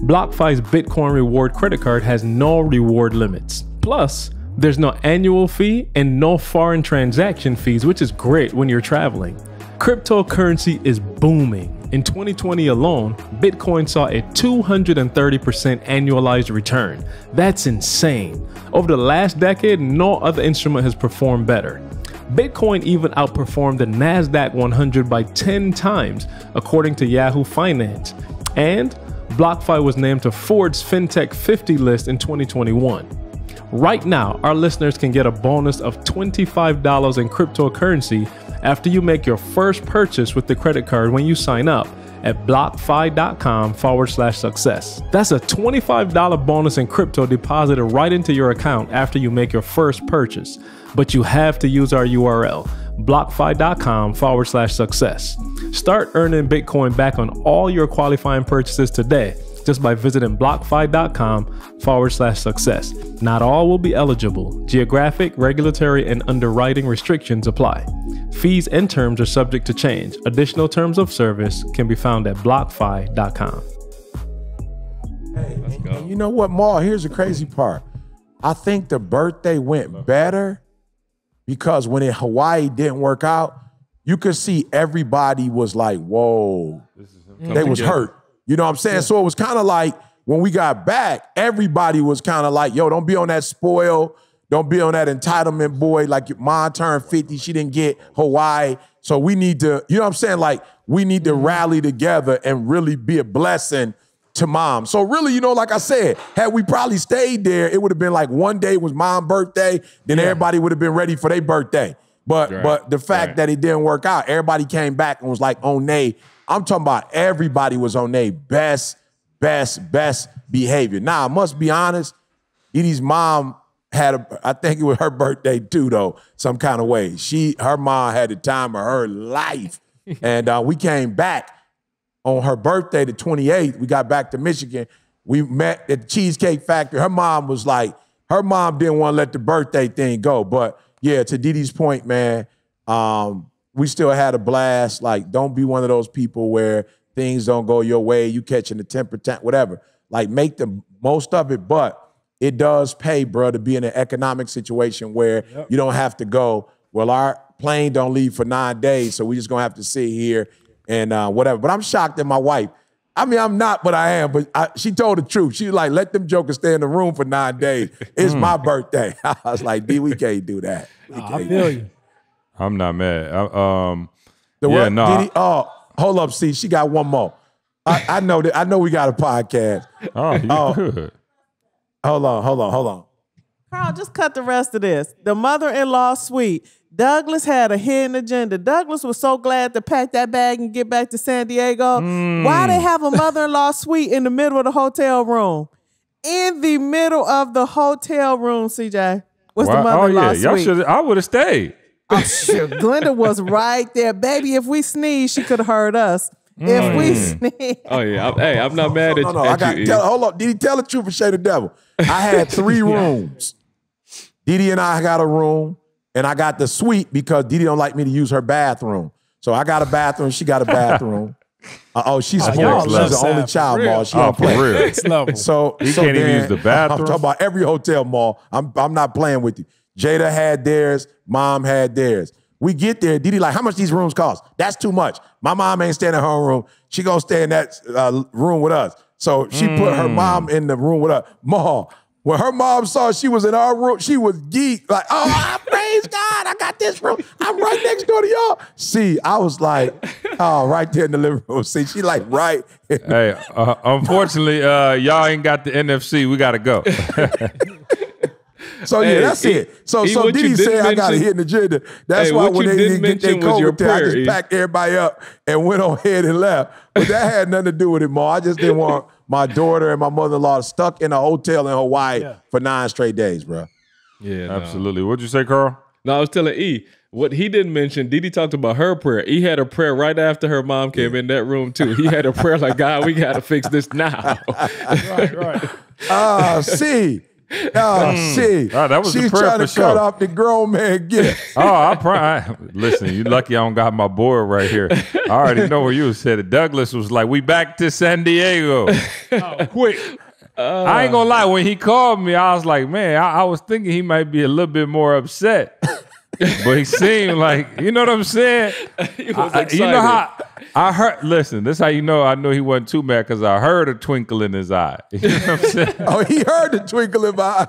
BlockFi's Bitcoin Reward credit card has no reward limits. Plus, there's no annual fee and no foreign transaction fees, which is great when you're traveling. Cryptocurrency is booming. In 2020 alone, Bitcoin saw a 230% annualized return. That's insane. Over the last decade, no other instrument has performed better. Bitcoin even outperformed the NASDAQ 100 by 10 times, according to Yahoo Finance. And BlockFi was named to Forbes FinTech 50 list in 2021. Right now, our listeners can get a bonus of $25 in cryptocurrency after you make your first purchase with the credit card when you sign up at blockfi.com/success. That's a $25 bonus in crypto deposited right into your account after you make your first purchase. But you have to use our URL, blockfi.com/success. Start earning Bitcoin back on all your qualifying purchases today just by visiting blockfi.com/success. Not all will be eligible. Geographic, regulatory, and underwriting restrictions apply. Fees and terms are subject to change. Additional terms of service can be found at blockfi.com. Hey, and you know what, Maul? Here's the crazy part. I think the birthday went better because when in Hawaii didn't work out, you could see everybody was like, whoa, they was hurt. You know what I'm saying? Yeah. So it was kind of like when we got back, everybody was kind of like, yo, don't be on that spoil. Don't be on that entitlement boy. Like your mom turned 50, she didn't get Hawaii. So we need to, you know what I'm saying? Like we need to rally together and really be a blessing to mom. So really, you know, like I said, had we probably stayed there, it would have been like one day was mom's birthday, then everybody would have been ready for their birthday. But the fact that it didn't work out, everybody came back and was like on they, I'm talking about everybody was on their best behavior. Now, I must be honest, Edie's mom had I think it was her birthday too, though, some kind of way. Her mom had the time of her life. And we came back on her birthday, the 28th. We got back to Michigan. We met at the Cheesecake Factory. Her mom was like, her mom didn't want to let the birthday thing go. But yeah, to Didi's point, man, we still had a blast. Like, don't be one of those people where things don't go your way, you catching the 10%, whatever. Like, make the most of it, but it does pay, bro, to be in an economic situation where you don't have to go, well, our plane don't leave for 9 days, so we just gonna have to sit here and whatever. But I'm shocked at my wife. I mean, I'm not, but I am. But she told the truth. She was like, let them jokers stay in the room for 9 days. It's my birthday. I was like, D, we can't do that. I feel you. I'm not mad. No. Oh, hold up, see, she got one more. I know that. I know we got a podcast. Oh, you good. Hold on. Carl, just cut the rest of this. The mother-in-law suite. Douglas had a hidden agenda. Douglas was so glad to pack that bag and get back to San Diego. Why they have a mother-in-law suite in the middle of the hotel room? In the middle of the hotel room, CJ, was the mother-in-law suite. I would have stayed. Oh, shit. Glenda was right there. Baby, if we sneezed, she could have heard us. If we sneak. Oh yeah, hey, I'm not mad No, I got. Hold on. Did he tell the truth or say the devil? I had 3 rooms. Didi and I got a room, and I got the suite because Didi don't like me to use her bathroom. So I got a bathroom. She got a bathroom. She's spoiled. She's the only child, Maul. She don't play. For real. Next level. So He can't even use the bathroom. I'm talking about every hotel, Maul. I'm not playing with you. Jada had theirs. Mom had theirs. We get there. Didi like, how much these rooms cost? That's too much. My mom ain't staying in her room. She gonna stay in that room with us. So she put her mom in the room with us. Maul, when her mom saw she was in our room, she was geeked. Like, oh, praise God, I got this room. I'm right next door to y'all. See, I was like, oh, right there in the living room. See, she like, right. Hey, unfortunately, y'all ain't got the NFC. We got to go. So yeah, that's it. So Didi said I got a hidden agenda. That's why when they didn't get their COVID test, I just packed everybody up and went on ahead and left. But that had nothing to do with it, Ma. I just didn't want my daughter and my mother-in-law stuck in a hotel in Hawaii for 9 straight days, bro. Yeah, absolutely. What'd you say, Carl? No, I was telling E. What he didn't mention, Didi talked about her prayer. He had a prayer right after her mom came in that room too. He had a prayer like, God, we got to fix this now. right. See. See, that was she's the prayer trying to for cut sure. off the grown man gift. Listen, you lucky I don't got my board right here. I already know where you was headed. Douglas was like, we back to San Diego. Quick. I ain't gonna lie, when he called me, I was like, man, I was thinking he might be a little bit more upset. But he seemed like, you know what I'm saying? He was excited. You know how I heard, listen, this is how you know I knew he wasn't too mad, because I heard a twinkle in his eye. You know what I'm saying? Oh, he heard the twinkle in my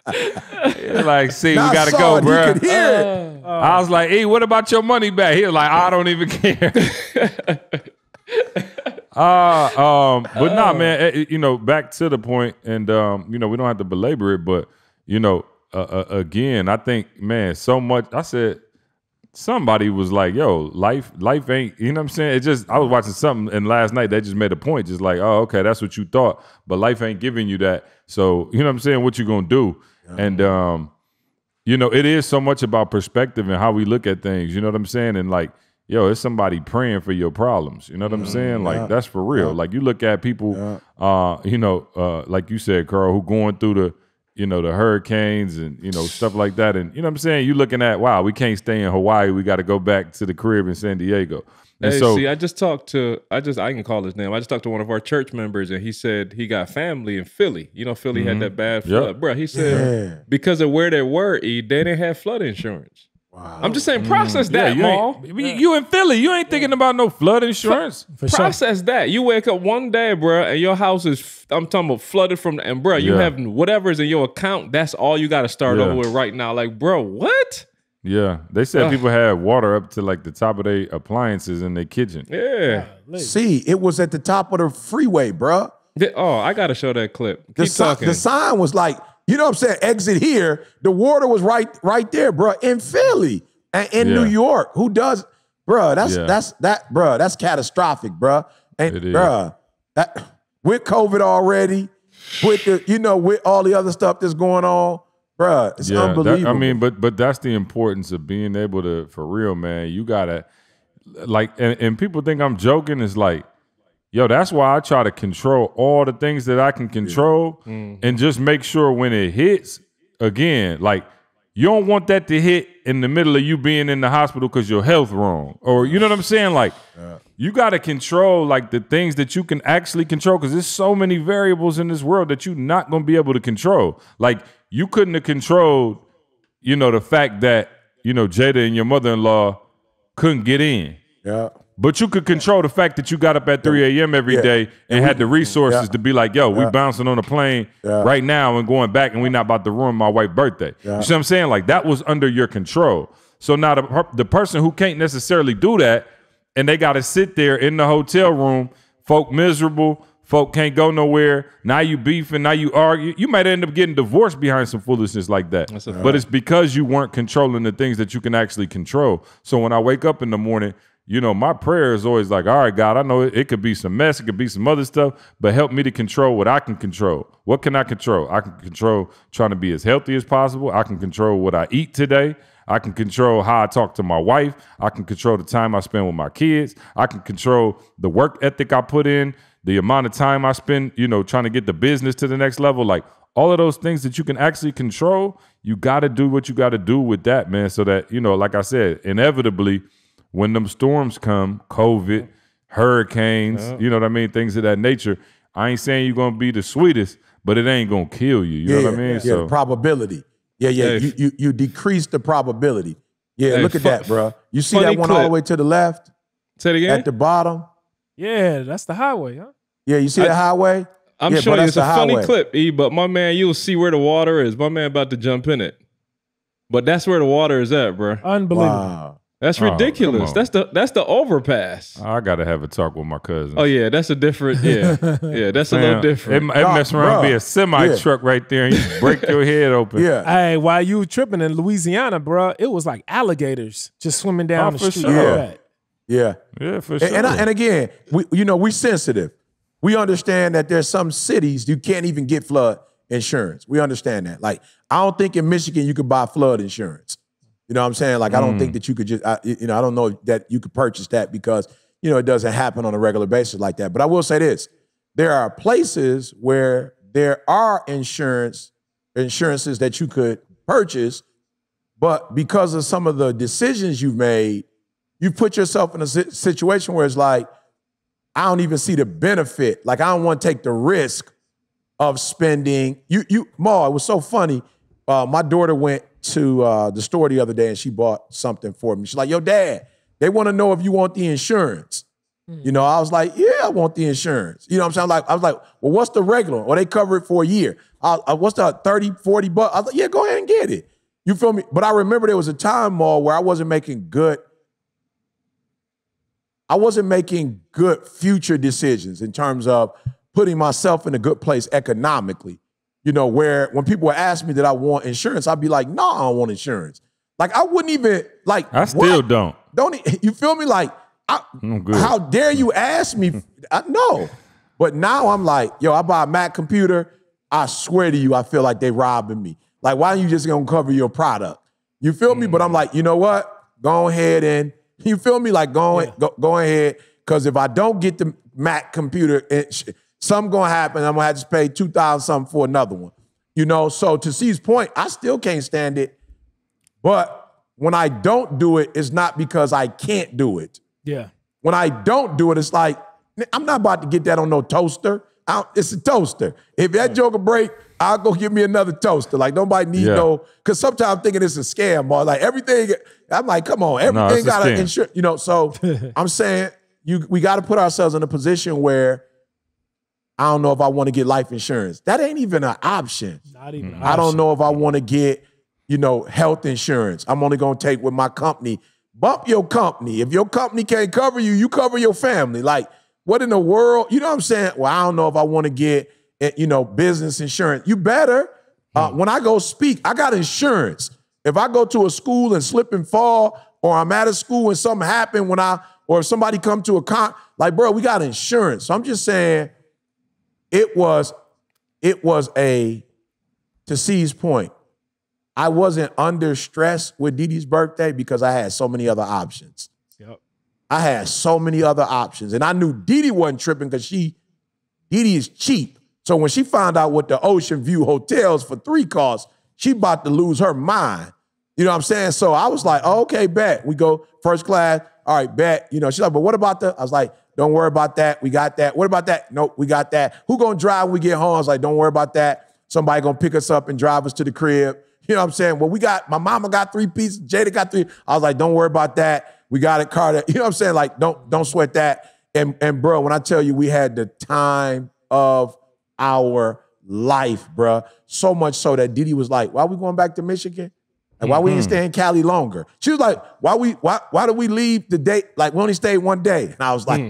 eye. He like, see, we gotta go, bro. He could hear it. I was like, hey, what about your money back? He was like, I don't even care. But nah, man, you know, back to the point, and you know, we don't have to belabor it, but you know, again, I think, man, so much. I said, somebody was like, yo, life ain't, you know what I'm saying? It just, I was watching something, and last night they just made a point, just like, oh, okay, that's what you thought, but life ain't giving you that. So, you know what I'm saying? What you gonna do? Yeah. And you know, it is so much about perspective and how we look at things. You know what I'm saying? And like, yo, it's somebody praying for your problems. You know what I'm saying? Like, that's for real. Like, you look at people, you know, like you said, Carl, who going through the, you know, the hurricanes and, you know, stuff like that. And, you know what I'm saying? You looking at, wow, we can't stay in Hawaii. We got to go back to the crib in San Diego. And hey, so, see, I can call his name. I just talked to one of our church members, and he said he got family in Philly. You know, Philly had that bad flood. Bro, he said because of where they were, they didn't have flood insurance. Wow. I'm just saying, process that, Maul. You in Philly, you ain't thinking about no flood insurance. Process that. You wake up one day, bro, and your house is, I'm talking about flooded from, and bro, you have whatever's in your account. That's all you got to start over with right now. Like, bro, what? Yeah, they said people had water up to like the top of their appliances in their kitchen. Yeah. See, it was at the top of the freeway, bro. I got to show that clip. Keep talking. The sign was like, you know what I'm saying? Exit here. The water was right there, bro, in Philly and in New York. Who does, bro? That's catastrophic, bro. And bro, with COVID already, with the, you know, with all the other stuff that's going on, bro, it's unbelievable. I mean, but that's the importance of being able to, for real, man. You gotta, like, and people think I'm joking. It's like, yo, that's why I try to control all the things that I can control and just make sure when it hits, again, like, you don't want that to hit in the middle of you being in the hospital because your health wrong. Or, you know what I'm saying? Like, you got to control, like, the things that you can actually control, because there's so many variables in this world that you're not going to be able to control. Like, you couldn't have controlled, you know, the fact that, you know, Jada and your mother-in-law couldn't get in. Yeah. But you could control the fact that you got up at 3 a.m. every day and had the resources to be like, yo, we bouncing on a plane right now and going back, and we not about to ruin my wife's birthday. You see what I'm saying? Like, that was under your control. So now the person who can't necessarily do that, and they got to sit there in the hotel room, folk miserable, folk can't go nowhere. Now you beefing, now you argue. You might end up getting divorced behind some foolishness like that. But it's because you weren't controlling the things that you can actually control. So when I wake up in the morning, you know, my prayer is always like, all right, God, I know it could be some mess, it could be some other stuff, but help me to control what I can control. What can I control? I can control trying to be as healthy as possible. I can control what I eat today. I can control how I talk to my wife. I can control the time I spend with my kids. I can control the work ethic I put in, the amount of time I spend, you know, trying to get the business to the next level. Like all of those things that you can actually control, you got to do what you got to do with that, man. So that, you know, like I said, inevitably, when them storms come, COVID, hurricanes, you know what I mean? Things of that nature. I ain't saying you're going to be the sweetest, but it ain't going to kill you. You know what I mean? Yeah, So the probability. Yeah. Hey, You decrease the probability. Yeah, Hey, look at that, bro. You see that funny one all the clip. way to the left Say it again. at the bottom? Yeah, that's the highway, huh? Yeah, you see the highway? I'm Yeah, showing bro, you that's it's a the funny highway. clip, E, but my man, you'll see where the water is. My man about to jump in it. But that's where the water is at, bro. Unbelievable. Wow. That's Oh, ridiculous. come on. That's the overpass. I got to have a talk with my cousin. Oh yeah, that's a different. Yeah, that's a little different. It mess around, bruh. be a semi truck right there, and you break your head open. Yeah. Hey, while you tripping in Louisiana, bro, it was like alligators just swimming down Oh, the for street. sure. like that. Yeah. Yeah, for sure. And again, we sensitive. We understand that there's some cities you can't even get flood insurance. We understand that. Like, I don't think in Michigan you could buy flood insurance. You know what I'm saying? Like, I don't think that you could just, I don't know that you could purchase that because, you know, it doesn't happen on a regular basis like that. But I will say this. There are places where there are insurances that you could purchase, but because of some of the decisions you've made, you put yourself in a situation where it's like, I don't even see the benefit. Like, I don't want to take the risk of spending. Ma, it was so funny. My daughter went to the store the other day and she bought something for me. She's like, yo, Dad, they want to know if you want the insurance. You know, I was like, yeah, I want the insurance. You know what I'm saying? I was like, well, what's the regular? Or they cover it for a year. What's the 30, 40 bucks? I was like, yeah, go ahead and get it. You feel me? But I remember there was a time, Ma, where I wasn't making good future decisions in terms of putting myself in a good place economically. You know, where when people would ask me that I want insurance, I'd be like, no, I don't want insurance. Like, I wouldn't even, like, I still don't. You feel me? Like, I'm good. how dare you ask me? No. But now I'm like, yo, I buy a Mac computer. I swear to you, I feel like they robbing me. Like, why don't you just gonna cover your product? You feel me? But I'm like, you know what? Go ahead and, you feel me? Like, go ahead. Because if I don't get the Mac computer, something gonna happen. I'm gonna have to pay $2,000 something for another one. You know, so to C's point, I still can't stand it. But when I don't do it, it's not because I can't do it. Yeah. When I don't do it, it's like, I'm not about to get that on no toaster. It's a toaster. If that joker break, I'll go get me another toaster. Like, nobody needs no, because sometimes I'm thinking it's a scam, or like everything, I'm like, come on, everything got to insure, you know, so I'm saying we got to put ourselves in a position where I don't know if I want to get life insurance. That ain't even an option. Not even an I don't option. know if I want to get, you know, health insurance. I'm only going to take with my company. Bump your company. If your company can't cover you, you cover your family. Like, what in the world? You know what I'm saying? Well, I don't know if I want to get, you know, business insurance. You better. When I go speak, I got insurance. If I go to a school and slip and fall, or I'm at a school and something happened or if somebody come to like, bro, we got insurance. So I'm just saying, it was to C's point, I wasn't under stress with Didi's birthday because I had so many other options. Yep. I had so many other options. And I knew Didi wasn't tripping because Didi is cheap. So when she found out what the Ocean View hotels for 3 cost, she about to lose her mind. You know what I'm saying? So I was like, oh, okay, bet. We go first class. All right, bet. You know, she's like, but what about I was like, don't worry about that. We got that. What about that? Nope, we got that. Who gonna drive when we get home? I was like, don't worry about that. Somebody gonna pick us up and drive us to the crib. You know what I'm saying? Well, my mama got 3 pieces. Jada got 3. I was like, don't worry about that. We got it, Carter. You know what I'm saying? Like, don't sweat that. And bro, when I tell you we had the time of our life, bro. So much so that Didi was like, why are we going back to Michigan? And why we didn't stay in Cali longer? She was like, why do we leave the day? Like, we only stayed 1 day. And I was like,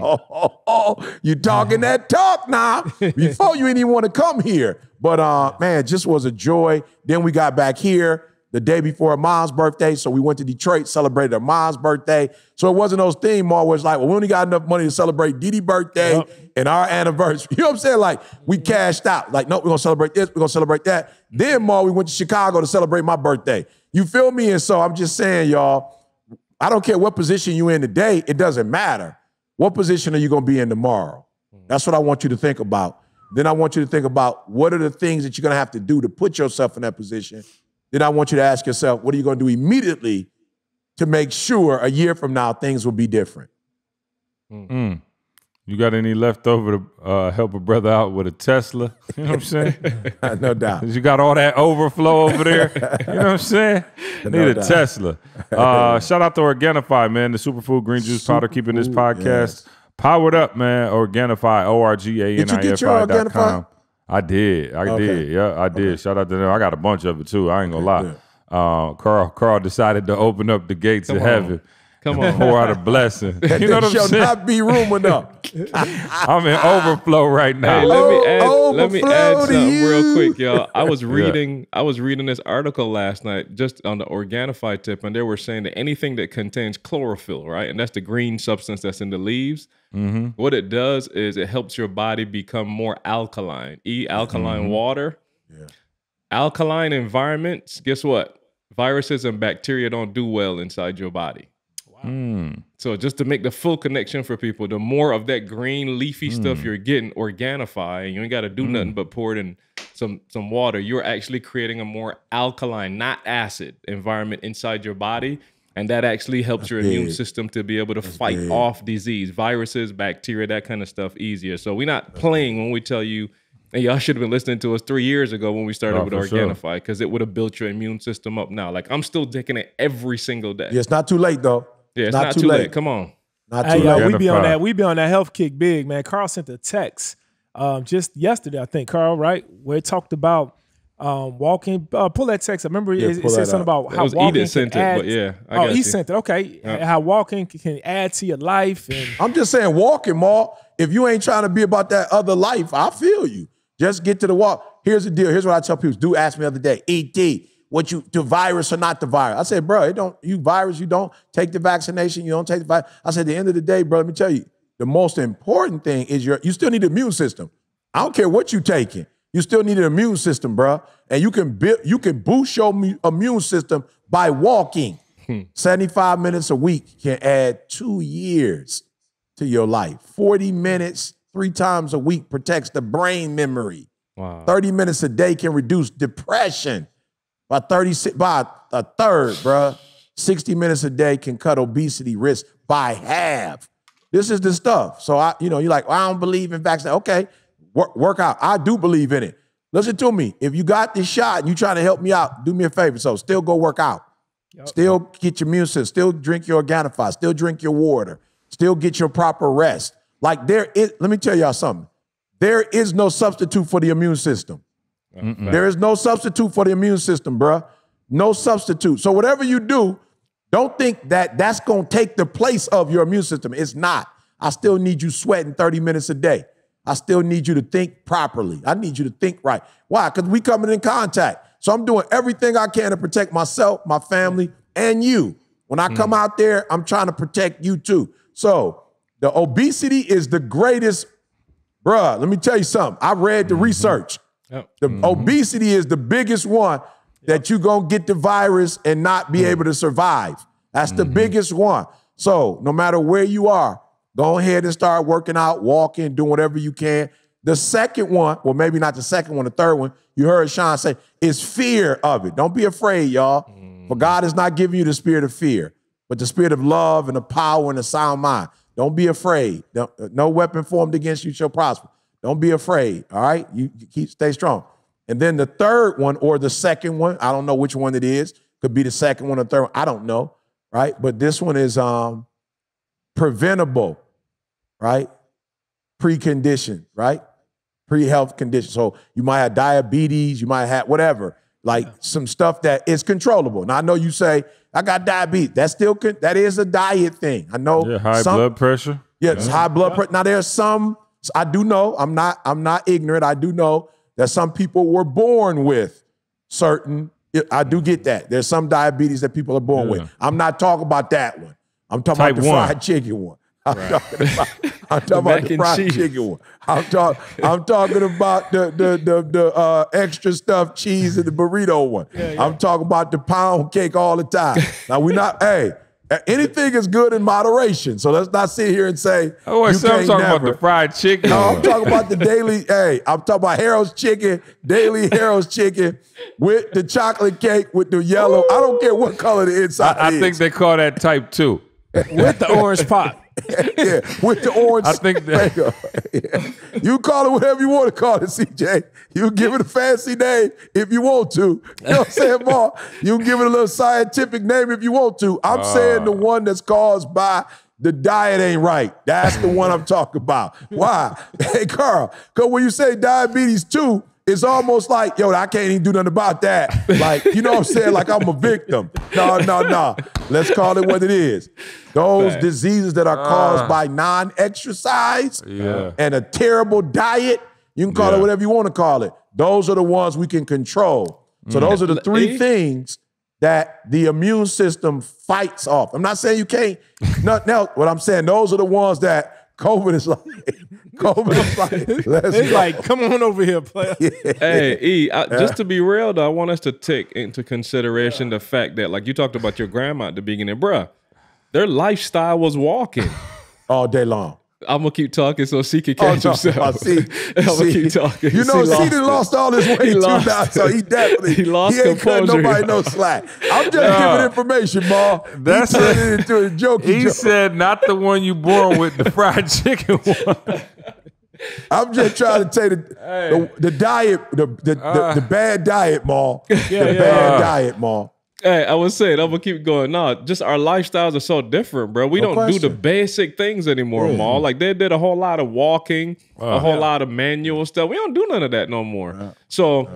you talking that talk now. Before you didn't even want to come here. But man, it just was a joy. Then we got back here. the day before her mom's birthday. So we went to Detroit, celebrated her mom's birthday. So it wasn't those things, Mar, where it's like, well, we only got enough money to celebrate Diddy's birthday and our anniversary. You know what I'm saying? Like, we cashed out. Like, no, we're going to celebrate this, we're going to celebrate that. Then, Mar, we went to Chicago to celebrate my birthday. You feel me? And so I'm just saying, y'all, I don't care what position you're in today, it doesn't matter. What position are you going to be in tomorrow? That's what I want you to think about. Then I want you to think about what are the things that you're going to have to do to put yourself in that position. Then I want you to ask yourself, what are you going to do immediately to make sure a year from now things will be different? You got any left over to help a brother out with a Tesla? You know what I'm saying? No doubt. You got all that overflow over there. You know what I'm saying? Need a Tesla. Shout out to Organifi, man, the superfood green juice powder, keeping this podcast powered up, man. Organifi, ORGANIFI.com. I did. Yeah, I did. Shout out to them. I got a bunch of it too. I ain't gonna lie. Carl decided to open up the gates of heaven. Come on. Pour out a blessing. You know what I'm There shall saying? not be room enough. I'm in overflow right now. Hey, let me add overflow to something real you. quick, y'all. I was reading this article last night just on the Organifi tip, and they were saying that anything that contains chlorophyll, right, and that's the green substance that's in the leaves, what it does is it helps your body become more alkaline. Alkaline water. Yeah. Alkaline environments, guess what? Viruses and bacteria don't do well inside your body. So just to make the full connection for people, the more of that green leafy stuff you're getting, Organifi, and you ain't got to do nothing but pour it in some water, you're actually creating a more alkaline, not acid environment inside your body. And that actually helps your immune system to be able to fight off disease, viruses, bacteria, that kind of stuff easier. So we're not playing when we tell you, and y'all should have been listening to us 3 years ago when we started with Organifi, because it would have built your immune system up now. Like, I'm still taking it every single day. Yeah, it's not too late, though. Yeah, it's not too late. Come on. Not too Hey, yo, late. we be on that health kick big, man. Carl sent a text just yesterday, I think, Carl, right? Where it talked about walking. Pull that text. I remember it said something about how walking sent can add. it, but yeah, I got he you. sent it. Okay, how walking can add to your life. And I'm just saying, walking, Ma. If you ain't trying to be about that other life, I feel you. Just get to the walk. Here's the deal. Here's what I tell people. Dude asked me the other day, ET, what you, the virus or not the virus? I said, bro, it don't, you virus, you don't take the vaccination, you don't take the virus. I said, at the end of the day, bro, let me tell you, the most important thing is you still need an immune system. I don't care what you taking. You still need an immune system, bro. And you can boost your immune system by walking. 75 minutes a week can add 2 years to your life. 40 minutes 3 times a week protects the brain memory. Wow. 30 minutes a day can reduce depression by a third, bro. 60 minutes a day can cut obesity risk by half. This is the stuff. So you're like, well, I don't believe in vaccine. Okay, work out. I do believe in it. Listen to me. If you got this shot and you trying to help me out, do me a favor. So still go work out. Yep. Still get your immune system. Still drink your Organifi. Still drink your water. Still get your proper rest. Like let me tell y'all something. There is no substitute for the immune system. There is no substitute for the immune system, bruh. No substitute. So whatever you do, don't think that that's going to take the place of your immune system. It's not. I still need you sweating 30 minutes a day. I still need you to think properly. I need you to think right. Why? Because we coming in contact. So I'm doing everything I can to protect myself, my family, and you. When I come out there, I'm trying to protect you too. So the obesity is the greatest, bruh, let me tell you something. I read the research. The obesity is the biggest one that you're going to get the virus and not be able to survive. That's the biggest one. So no matter where you are, go ahead and start working out, walking, doing whatever you can. The second one, well, maybe not the second one, the third one, you heard Sean say, is fear of it. Don't be afraid, y'all. For God is not giving you the spirit of fear, but the spirit of love and the power and the sound mind. Don't be afraid. No weapon formed against you shall prosper. Don't be afraid, all right? You stay strong. And then the third one or the second one, I don't know which one it is. Could be the second one or third one. I don't know, right? But this one is preventable, right? Precondition, right? Pre-health condition. So you might have diabetes, you might have whatever, like some stuff that is controllable. Now I know you say, I got diabetes. That is a diet thing. I know. Yeah, high blood pressure. Yeah, it's high blood pressure. Now there's some, I do know, I'm not ignorant. I do know that some people were born with certain I do get that. There's some diabetes that people are born with. I'm not talking about that one. I'm talking Type about the 1. fried chicken one. I'm talking about the fried chicken one. I'm talking about the extra stuffed cheese and the burrito one. I'm talking about the pound cake all the time. Now anything is good in moderation. So let's not sit here and say I'm talking about the fried chicken. No, I'm talking about the daily. I'm talking about Harold's chicken, daily Harold's chicken with the chocolate cake with the yellow. I don't care what color the inside is. I think they call that type 2. With the orange pop. Yeah, with the orange. I think that. You call it whatever you want to call it, CJ. You give it a fancy name if you want to. You know what I'm saying, Paul? You can give it a little scientific name if you want to. I'm saying the one that's caused by the diet ain't right. That's the one I'm talking about. Why? Hey, Carl, because when you say diabetes 2, it's almost like, yo, I can't even do nothing about that. Like, you know what I'm saying? Like I'm a victim. No. Let's call it what it is. Those diseases that are caused by non-exercise and a terrible diet, you can call it whatever you want to call it. Those are the ones we can control. So those are the 3 things that the immune system fights off. I'm not saying you can't. Nothing else. What I'm saying, those are the ones that COVID is like. It's like, come on over here, player. Hey, just to be real though, I want us to take into consideration the fact that, like you talked about your grandma at the beginning, bruh, their lifestyle was walking all day long. I'm gonna keep talking so C can catch himself. I'm gonna keep talking. You know, C done lost all his weight too now, so he definitely he ain't cutting nobody no slack. I'm just giving information, Ma. That's it into a joke. He said not the one you born with, the fried chicken one. I'm just trying to tell the diet, the bad diet, Ma. Bad diet, Ma. Hey, I was saying, I'm gonna keep going. No, just our lifestyles are so different, bro. We don't do the basic things anymore, Maul. Like they did a whole lot of walking, a whole lot of manual stuff. We don't do none of that no more. So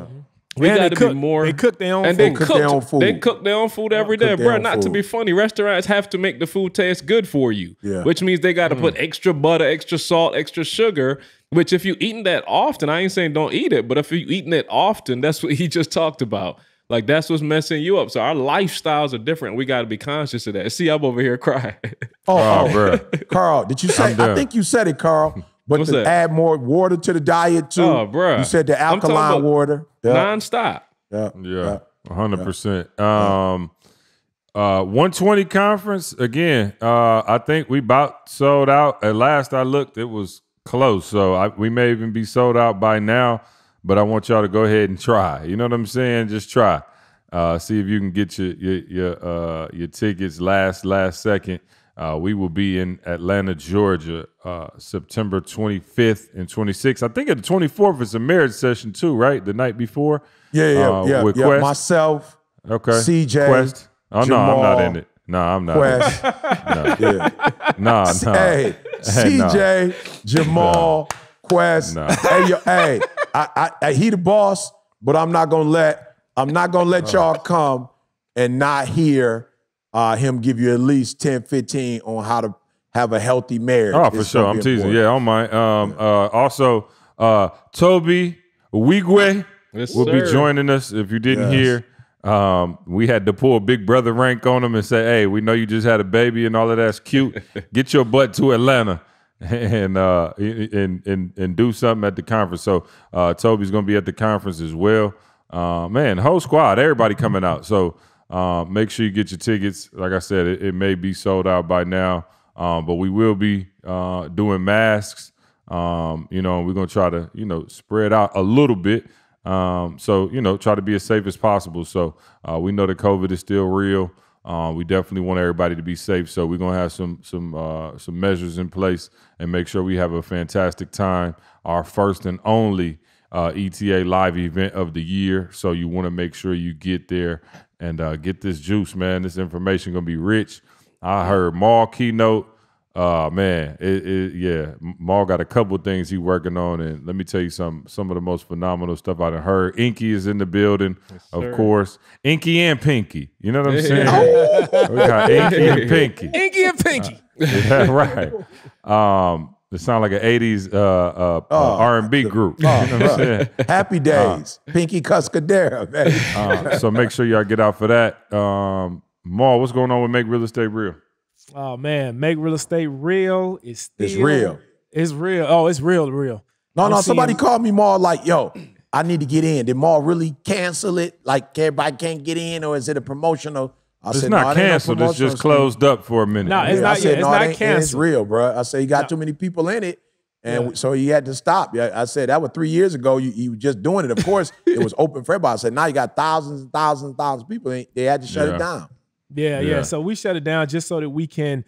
we got to be more. They cook their own and food. They cook their own food every day, bro. Not to be funny, restaurants have to make the food taste good for you, which means they got to put extra butter, extra salt, extra sugar. Which if you eating that often, I ain't saying don't eat it, but if you're eating it often, that's what he just talked about. Like, that's what's messing you up. So our lifestyles are different. We got to be conscious of that. See, I'm over here crying. Bro. Carl, did you say, I think you said it, Carl, but to add more water to the diet too. Oh, bro. You said the alkaline water. Nonstop. Yeah. 100%. 120 conference, again, I think we about sold out. At last I looked, it was close. So we may even be sold out by now. But I want y'all to go ahead and try. You know what I'm saying? Just try. See if you can get your tickets last second. We will be in Atlanta, Georgia, September 25th and 26th. I think at the 24th it's a marriage session too, right? The night before. Yeah. With Quest. Myself. Okay. CJ. Quest. Oh Jamal, no, I'm not in it. No, I'm not. Quest. No. Hey, CJ, Jamal. Quest. No. Hey, he the boss, but I'm not gonna let y'all come and not hear him give you at least 10, 15 on how to have a healthy marriage. Oh, for sure. I'm teasing. Yeah, on my also Toby Wigwe will be joining us. If you didn't hear, we had to pull Big Brother rank on him and say, hey, we know you just had a baby and all of that's cute. Get your butt to Atlanta. And do something at the conference. So Toby's gonna be at the conference as well. Man, whole squad, everybody coming out. So make sure you get your tickets. Like I said, it may be sold out by now, but we will be doing masks. We're gonna try to spread out a little bit. So try to be as safe as possible. So we know that COVID is still real. We definitely want everybody to be safe, so we're gonna have some measures in place and make sure we have a fantastic time. Our first and only ETA live event of the year, so you want to make sure you get there and get this juice, man. This information gonna be rich. I heard Maul keynote. Man, Maul got a couple things he working on, and let me tell you some of the most phenomenal stuff I done heard. Inky is in the building, of course. Inky and Pinky, you know what I'm saying? We got Inky and Pinky. Inky and Pinky. Yeah, right. It sounds like an 80s R&B group. You know what I'm saying? Happy Days. Pinky Cuscadera, man. So make sure y'all get out for that. Maul, what's going on with Make Real Estate Real? Oh man, Make Real Estate Real is still, It's real. It's real. Oh, it's real. No, somebody called me Maul like, yo, I need to get in. Did Maul really cancel it? Like everybody can't get in, or is it a promotional? It's not canceled. It's just closed up for a minute. No, it's not. It's not canceled. It's real, bro. I said you got too many people in it, and so you had to stop. I said that was 3 years ago. You were just doing it. Of course, it was open for everybody. I said now you got thousands and thousands and thousands of people. They had to shut it down. Yeah. So we shut it down just so that we can,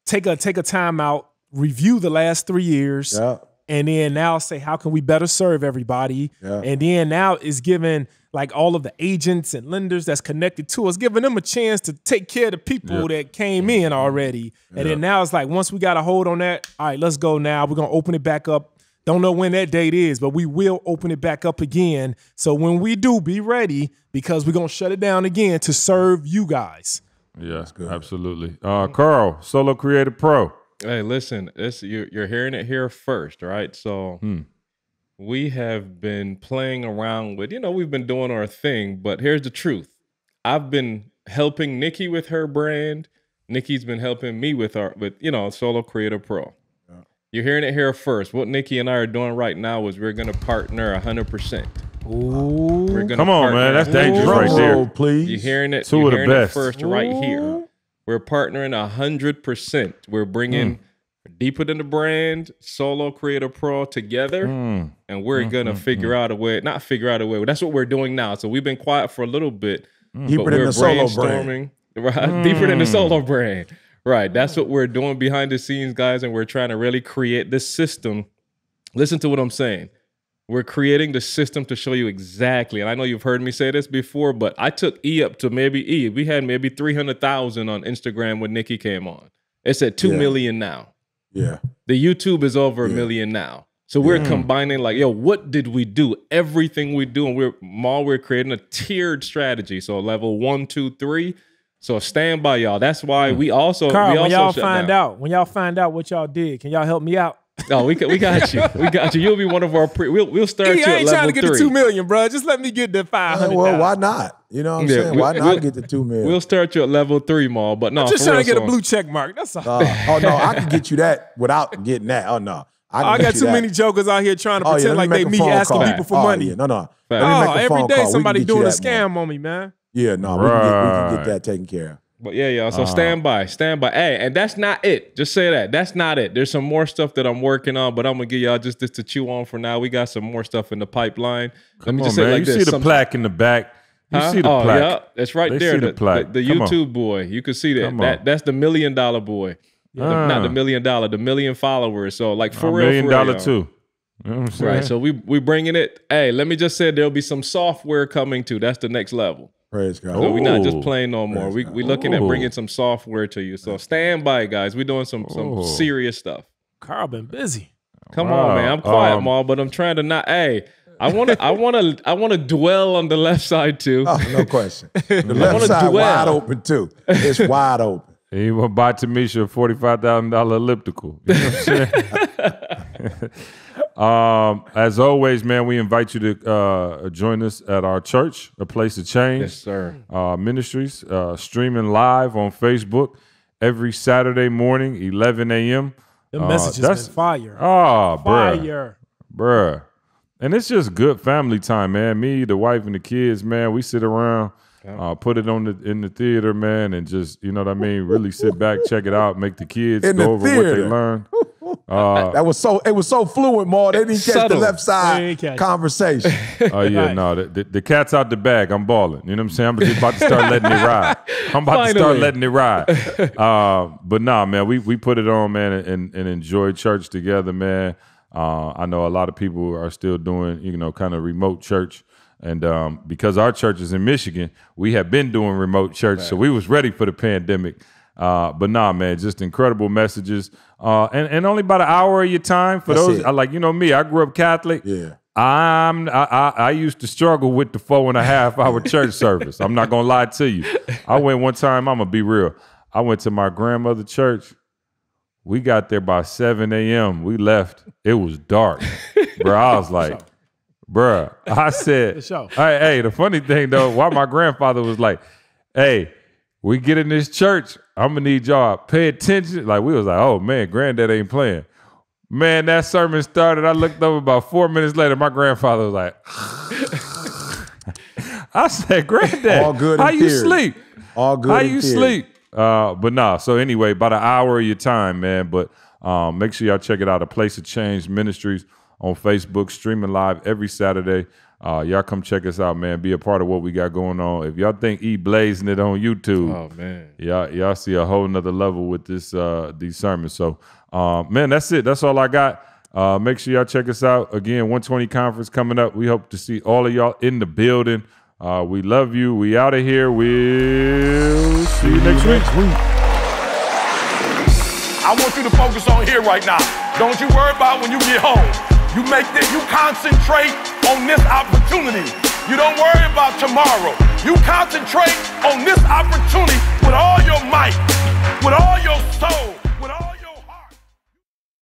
take a time out, review the last 3 years. Yeah. And then now say, how can we better serve everybody? Yeah. And then now is giving like all of the agents and lenders that's connected to us, giving them a chance to take care of the people that came in already. And then now it's like, once we got a hold on that, all right, let's go now. We're going to open it back up. Don't know when that date is, but we will open it back up again. So when we do, be ready, because we're going to shut it down again to serve you guys. Yeah, absolutely. Carl, Solo Creator Pro. Hey, listen, you're hearing it here first, right? So we have been playing around with, we've been doing our thing, but here's the truth. I've been helping Nikki with her brand. Nikki's been helping me with Solo Creator Pro. Yeah. You're hearing it here first. What Nikki and I are doing right now is we're going to partner 100%. Ooh. Come on, man. That's dangerous right there. Please. You're hearing it. Two of the best. First right here. We're partnering 100%. We're bringing Deeper Than the Brand, Solo Creator Pro together, and we're gonna figure out a way. Not figure out a way. That's what we're doing now. So we've been quiet for a little bit. Deeper than the Solo brand. Right? Deeper than the Solo brand. Right. That's what we're doing behind the scenes, guys, and we're trying to really create this system. Listen to what I'm saying. We're creating the system to show you exactly, and I know you've heard me say this before, but I took E up to maybe E. We had maybe 300,000 on Instagram when Nikki came on. It's at 2 million now. Yeah. The YouTube is over 1 million now. So we're combining like, what did we do? Everything we do, and we're creating a tiered strategy. So level 1, 2, 3. So stand by, y'all. That's why we also Carl, when y'all find out what y'all did, can y'all help me out? No, we got you. We got you. You'll be one of our we'll start you at level 3. I ain't trying to get to 2 million, bro. Just let me get the 500. Well, why not? You know what I'm saying? Why not get the 2 million? We'll start you at level 3, Maul. But no, I'm just trying to get a blue check mark. That's all. Oh no, I can get you that without getting that. Oh no. I got too many jokers out here trying to pretend like they me asking people for money. No. Every day somebody doing a scam on me, man. Yeah, no, we can get that taken care of. But yeah. So stand by. Hey, and that's not it. Just say that. That's not it. There's some more stuff that I'm working on, but I'm gonna give y'all just this to chew on for now. We got some more stuff in the pipeline. Let me just say it like this. You see the plaque in the back. You see the plaque. Yeah, it's right there. The plaque. The YouTube boy. You can see that. That's the $1 million boy. Not the $1 million, the 1 million followers. So like for real, $1 million too. You know what I'm saying? Right. So we bringing it. Hey, let me just say there'll be some software coming too. That's the next level. Praise God. So we're not just playing no more. We're looking at bringing some software to you. So stand by, guys. We're doing some serious stuff. Carl been busy. Come on, man. I'm quiet, Maul, but I'm trying to not. Hey, I want to dwell on the left side too. Oh, no question. The left side wide open too. It's wide open. He want to buy Tamisha a $45,000 elliptical. You know what I'm saying? As always, man, we invite you to join us at our church, A Place of Change. Yes, sir. Ministries, streaming live on Facebook every Saturday morning, 11 a.m. The message has been fire. Oh, bruh. And it's just good family time, man. Me, the wife, and the kids, man, we sit around, put it in the theater, man, and just, you know what I mean, really sit back, check it out, make the kids go over what they learned. It was so fluent, Maul. They didn't catch the left side conversation. Oh yeah, no, the cat's out the bag. I'm balling. You know what I'm saying? I'm just about to start letting it ride. But nah, man, we put it on, man, and enjoy church together, man. I know a lot of people are still doing, kind of remote church. And because our church is in Michigan, we have been doing remote church, so we was ready for the pandemic. But nah, man, just incredible messages. And only about an hour of your time for those. Me, I grew up Catholic. Yeah. I used to struggle with the 4.5 hour church service. I'm not gonna lie to you. I went one time. I'm gonna be real. I went to my grandmother's church. We got there by 7 a.m. We left. It was dark. Bro, I was like, bruh, I said, hey, the funny thing though, why my grandfather was like, hey, we get in this church, I'm gonna need y'all pay attention. Like we was like, oh man, granddad ain't playing. Man, that sermon started. I looked over about 4 minutes later. My grandfather was like, I said, granddad, all good how in you theory. sleep? All good How in you theory. sleep? But nah, so anyway, about an hour of your time, man. But make sure y'all check it out. A Place of Change Ministries on Facebook, streaming live every Saturday. Y'all come check us out, man. Be a part of what we got going on. If y'all think blazing it on YouTube, Oh man, y'all see a whole nother level with this these sermons. So man, that's it. That's all I got. Make sure y'all check us out. Again, 120 conference coming up. We hope to see all of y'all in the building. We love you. We out of here. We'll see you next week. I want you to focus on here right now. Don't you worry about when you get home. You concentrate on this opportunity. You don't worry about tomorrow. You concentrate on this opportunity with all your might, with all your soul.